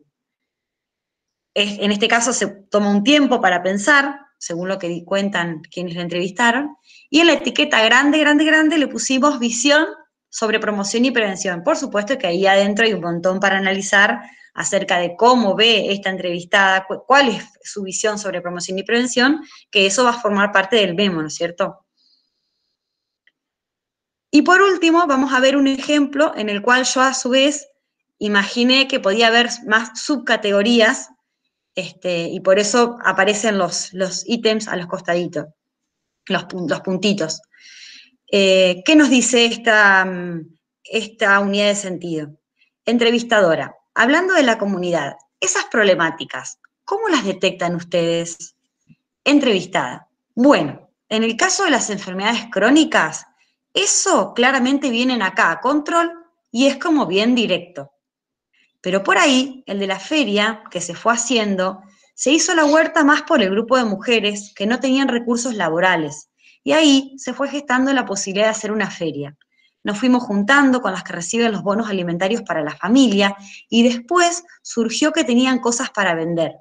En este caso se toma un tiempo para pensar, según lo que cuentan quienes la entrevistaron, y en la etiqueta grande, grande, grande le pusimos visión sobre promoción y prevención. Por supuesto que ahí adentro hay un montón para analizar acerca de cómo ve esta entrevistada, cuál es su visión sobre promoción y prevención, que eso va a formar parte del memo, ¿no es cierto? Y por último, vamos a ver un ejemplo en el cual yo a su vez imaginé que podía haber más subcategorías, y por eso aparecen los ítems a los costaditos, los puntitos. ¿Qué nos dice esta unidad de sentido? Entrevistadora, hablando de la comunidad, esas problemáticas, ¿cómo las detectan ustedes? Entrevistada, bueno, en el caso de las enfermedades crónicas, eso claramente vienen acá a control y es como bien directo. Pero por ahí, el de la feria, que se fue haciendo, se hizo la huerta más por el grupo de mujeres que no tenían recursos laborales. Y ahí se fue gestando la posibilidad de hacer una feria. Nos fuimos juntando con las que reciben los bonos alimentarios para la familia y después surgió que tenían cosas para vender.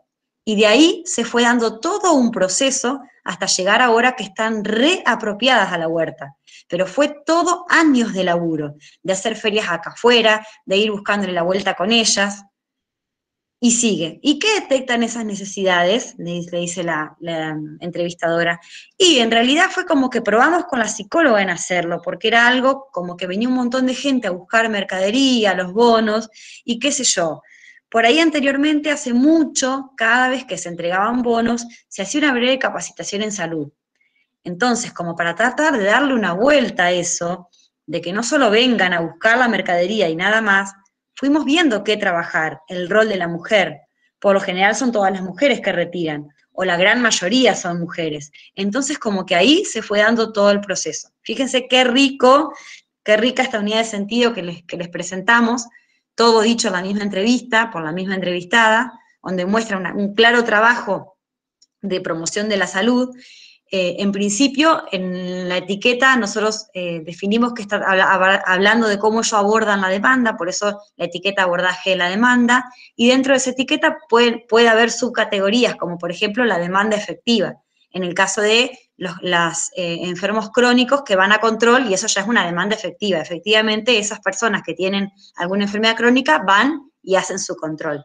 Y de ahí se fue dando todo un proceso hasta llegar ahora que están reapropiadas a la huerta. Pero fue todo años de laburo, de hacer ferias acá afuera, de ir buscándole la vuelta con ellas. Y sigue. ¿Y qué detectan esas necesidades? Le dice la entrevistadora. Y en realidad fue como que probamos con la psicóloga en hacerlo, porque era algo como que venía un montón de gente a buscar mercadería, los bonos, y qué sé yo. Por ahí anteriormente, hace mucho, cada vez que se entregaban bonos, se hacía una breve capacitación en salud. Entonces, como para tratar de darle una vuelta a eso, de que no solo vengan a buscar la mercadería y nada más, fuimos viendo qué trabajar, el rol de la mujer. Por lo general son todas las mujeres que retiran, o la gran mayoría son mujeres. Entonces, como que ahí se fue dando todo el proceso. Fíjense qué rico, qué rica esta unidad de sentido que les presentamos, todo dicho en la misma entrevista, por la misma entrevistada, donde muestra un claro trabajo de promoción de la salud. En principio, en la etiqueta nosotros definimos que está hablando de cómo ellos abordan la demanda, por eso la etiqueta abordaje de la demanda, y dentro de esa etiqueta puede haber subcategorías, como por ejemplo la demanda efectiva, en el caso de los enfermos crónicos que van a control, y eso ya es una demanda efectiva. Efectivamente, esas personas que tienen alguna enfermedad crónica van y hacen su control.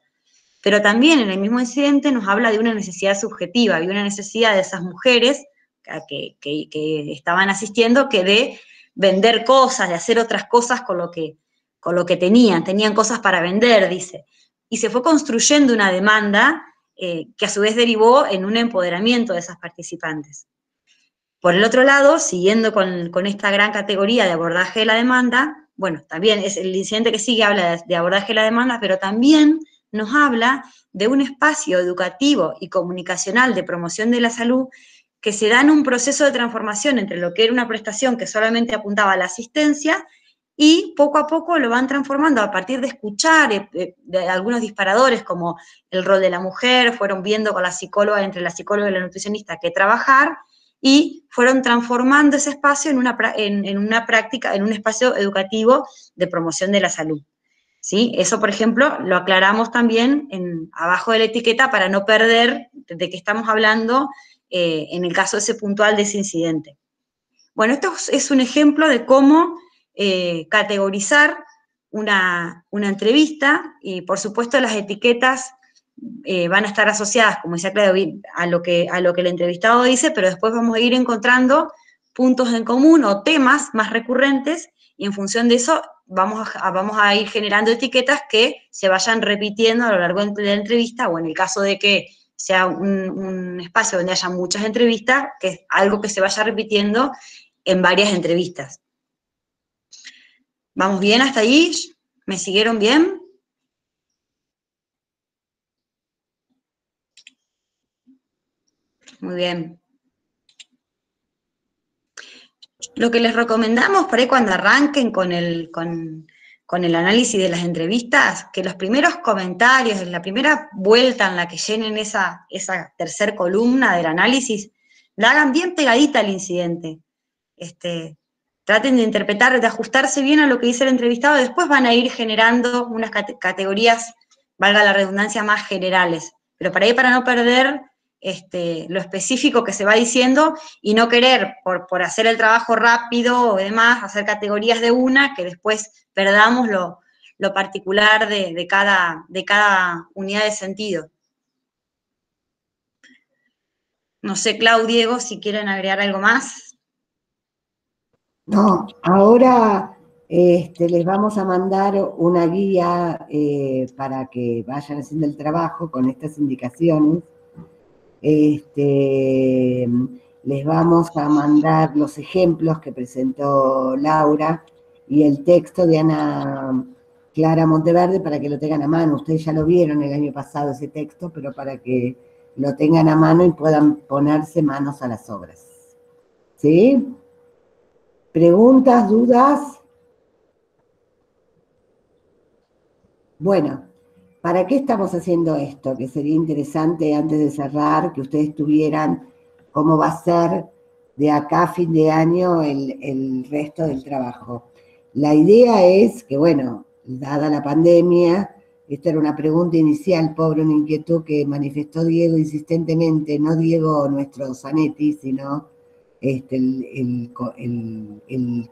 Pero también en el mismo incidente nos habla de una necesidad subjetiva, había una necesidad de esas mujeres que estaban asistiendo, que de vender cosas, de hacer otras cosas con lo que tenían cosas para vender, dice. Y se fue construyendo una demanda que a su vez derivó en un empoderamiento de esas participantes. Por el otro lado, siguiendo con esta gran categoría de abordaje de la demanda, bueno, también es el incidente que sigue habla de abordaje de la demanda, pero también nos habla de un espacio educativo y comunicacional de promoción de la salud que se da en un proceso de transformación entre lo que era una prestación que solamente apuntaba a la asistencia y poco a poco lo van transformando a partir de escuchar de algunos disparadores como el rol de la mujer, fueron viendo con la psicóloga, entre la psicóloga y la nutricionista, que trabajar, y fueron transformando ese espacio en una práctica, en un espacio educativo de promoción de la salud. ¿sí? Eso, por ejemplo, lo aclaramos también abajo de la etiqueta para no perder de qué estamos hablando en el caso ese puntual de ese incidente. Bueno, esto es un ejemplo de cómo categorizar una entrevista, y por supuesto las etiquetas van a estar asociadas, como decía Claudia, a lo que el entrevistado dice, pero después vamos a ir encontrando puntos en común o temas más recurrentes, y en función de eso vamos a ir generando etiquetas que se vayan repitiendo a lo largo de la entrevista, o en el caso de que sea un espacio donde haya muchas entrevistas, que es algo que se vaya repitiendo en varias entrevistas. ¿Vamos bien hasta ahí? ¿Me siguieron bien? Muy bien. Lo que les recomendamos por ahí cuando arranquen con el análisis de las entrevistas, que los primeros comentarios, en la primera vuelta en la que llenen esa tercer columna del análisis, la hagan bien pegadita al incidente. Traten de interpretar, de ajustarse bien a lo que dice el entrevistado, y después van a ir generando unas categorías, valga la redundancia, más generales. Pero para no perder lo específico que se va diciendo y no querer, por hacer el trabajo rápido o demás, hacer categorías de una, que después perdamos lo particular de cada unidad de sentido. No sé, Clau, Diego, si quieren agregar algo más. No, ahora les vamos a mandar una guía para que vayan haciendo el trabajo con estas indicaciones. Les vamos a mandar los ejemplos que presentó Laura y el texto de Ana Clara Monteverde para que lo tengan a mano. Ustedes ya lo vieron el año pasado ese texto, pero para que lo tengan a mano y puedan ponerse manos a las obras. ¿Sí? ¿Preguntas, dudas? Bueno, ¿para qué estamos haciendo esto? Que sería interesante, antes de cerrar, que ustedes tuvieran cómo va a ser de acá a fin de año el resto del trabajo. La idea es que, bueno, dada la pandemia, esta era una pregunta inicial, pobre, una inquietud que manifestó Diego insistentemente, no Diego nuestro Zanetti, sino el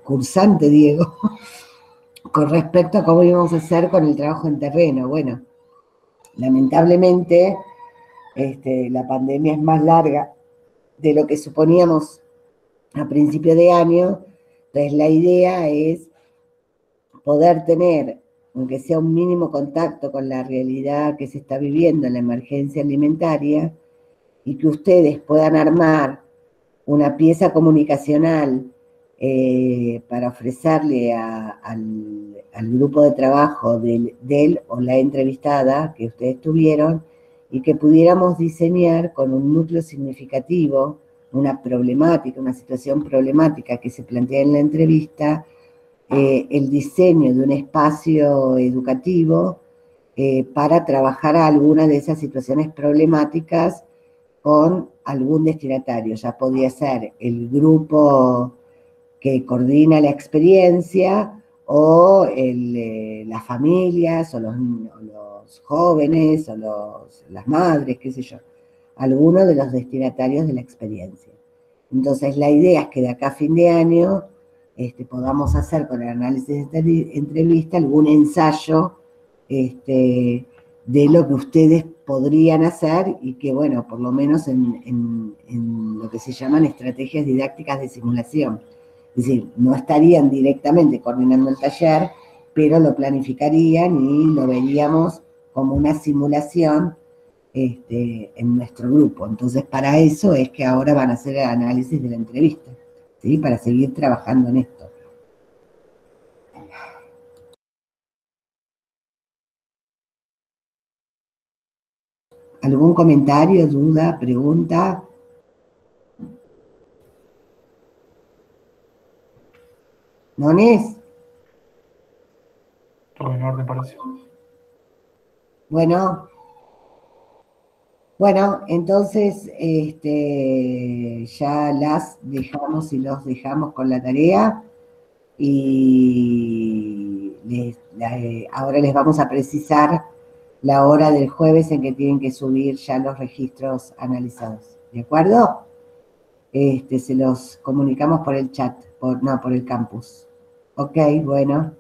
cursante Diego, con respecto a cómo íbamos a hacer con el trabajo en terreno. Bueno, lamentablemente, la pandemia es más larga de lo que suponíamos a principio de año, entonces la idea es poder tener, aunque sea un mínimo contacto con la realidad que se está viviendo en la emergencia alimentaria, y que ustedes puedan armar una pieza comunicacional para ofrecerle al grupo de trabajo del o la entrevistada que ustedes tuvieron, y que pudiéramos diseñar con un núcleo significativo una problemática, una situación problemática que se plantea en la entrevista, el diseño de un espacio educativo para trabajar alguna de esas situaciones problemáticas con algún destinatario. Ya podría ser el grupo que coordina la experiencia, o las familias, o los jóvenes, o las madres, qué sé yo, alguno de los destinatarios de la experiencia. Entonces la idea es que de acá a fin de año podamos hacer con el análisis de esta entrevista algún ensayo de lo que ustedes podrían hacer, y que, bueno, por lo menos en lo que se llaman estrategias didácticas de simulación. Es decir, no estarían directamente coordinando el taller, pero lo planificarían y lo veríamos como una simulación en nuestro grupo. Entonces, para eso es que ahora van a hacer el análisis de la entrevista, ¿sí? Para seguir trabajando en esto. ¿Algún comentario, duda, pregunta? ¿Nones? Todo en orden, parece. Bueno, entonces ya las dejamos y los dejamos con la tarea, y ahora les vamos a precisar la hora del jueves en que tienen que subir ya los registros analizados. ¿De acuerdo? Se los comunicamos por el chat, por el campus. Ok, bueno.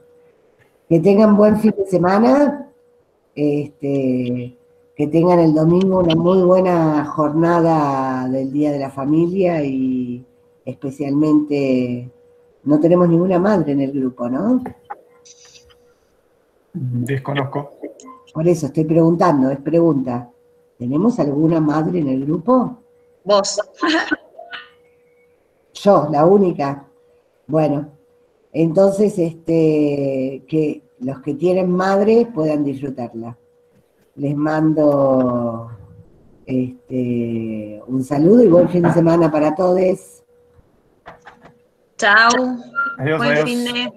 Que tengan buen fin de semana. Que tengan el domingo una muy buena jornada del Día de la Familia y especialmente no tenemos ninguna madre en el grupo, ¿no? Desconozco. Por eso estoy preguntando, es pregunta. ¿Tenemos alguna madre en el grupo? Vos. Yo, la única. Bueno, entonces que los que tienen madre puedan disfrutarla. Les mando un saludo y buen fin de semana para todos. Chao. Adiós, Buen adiós. fin de...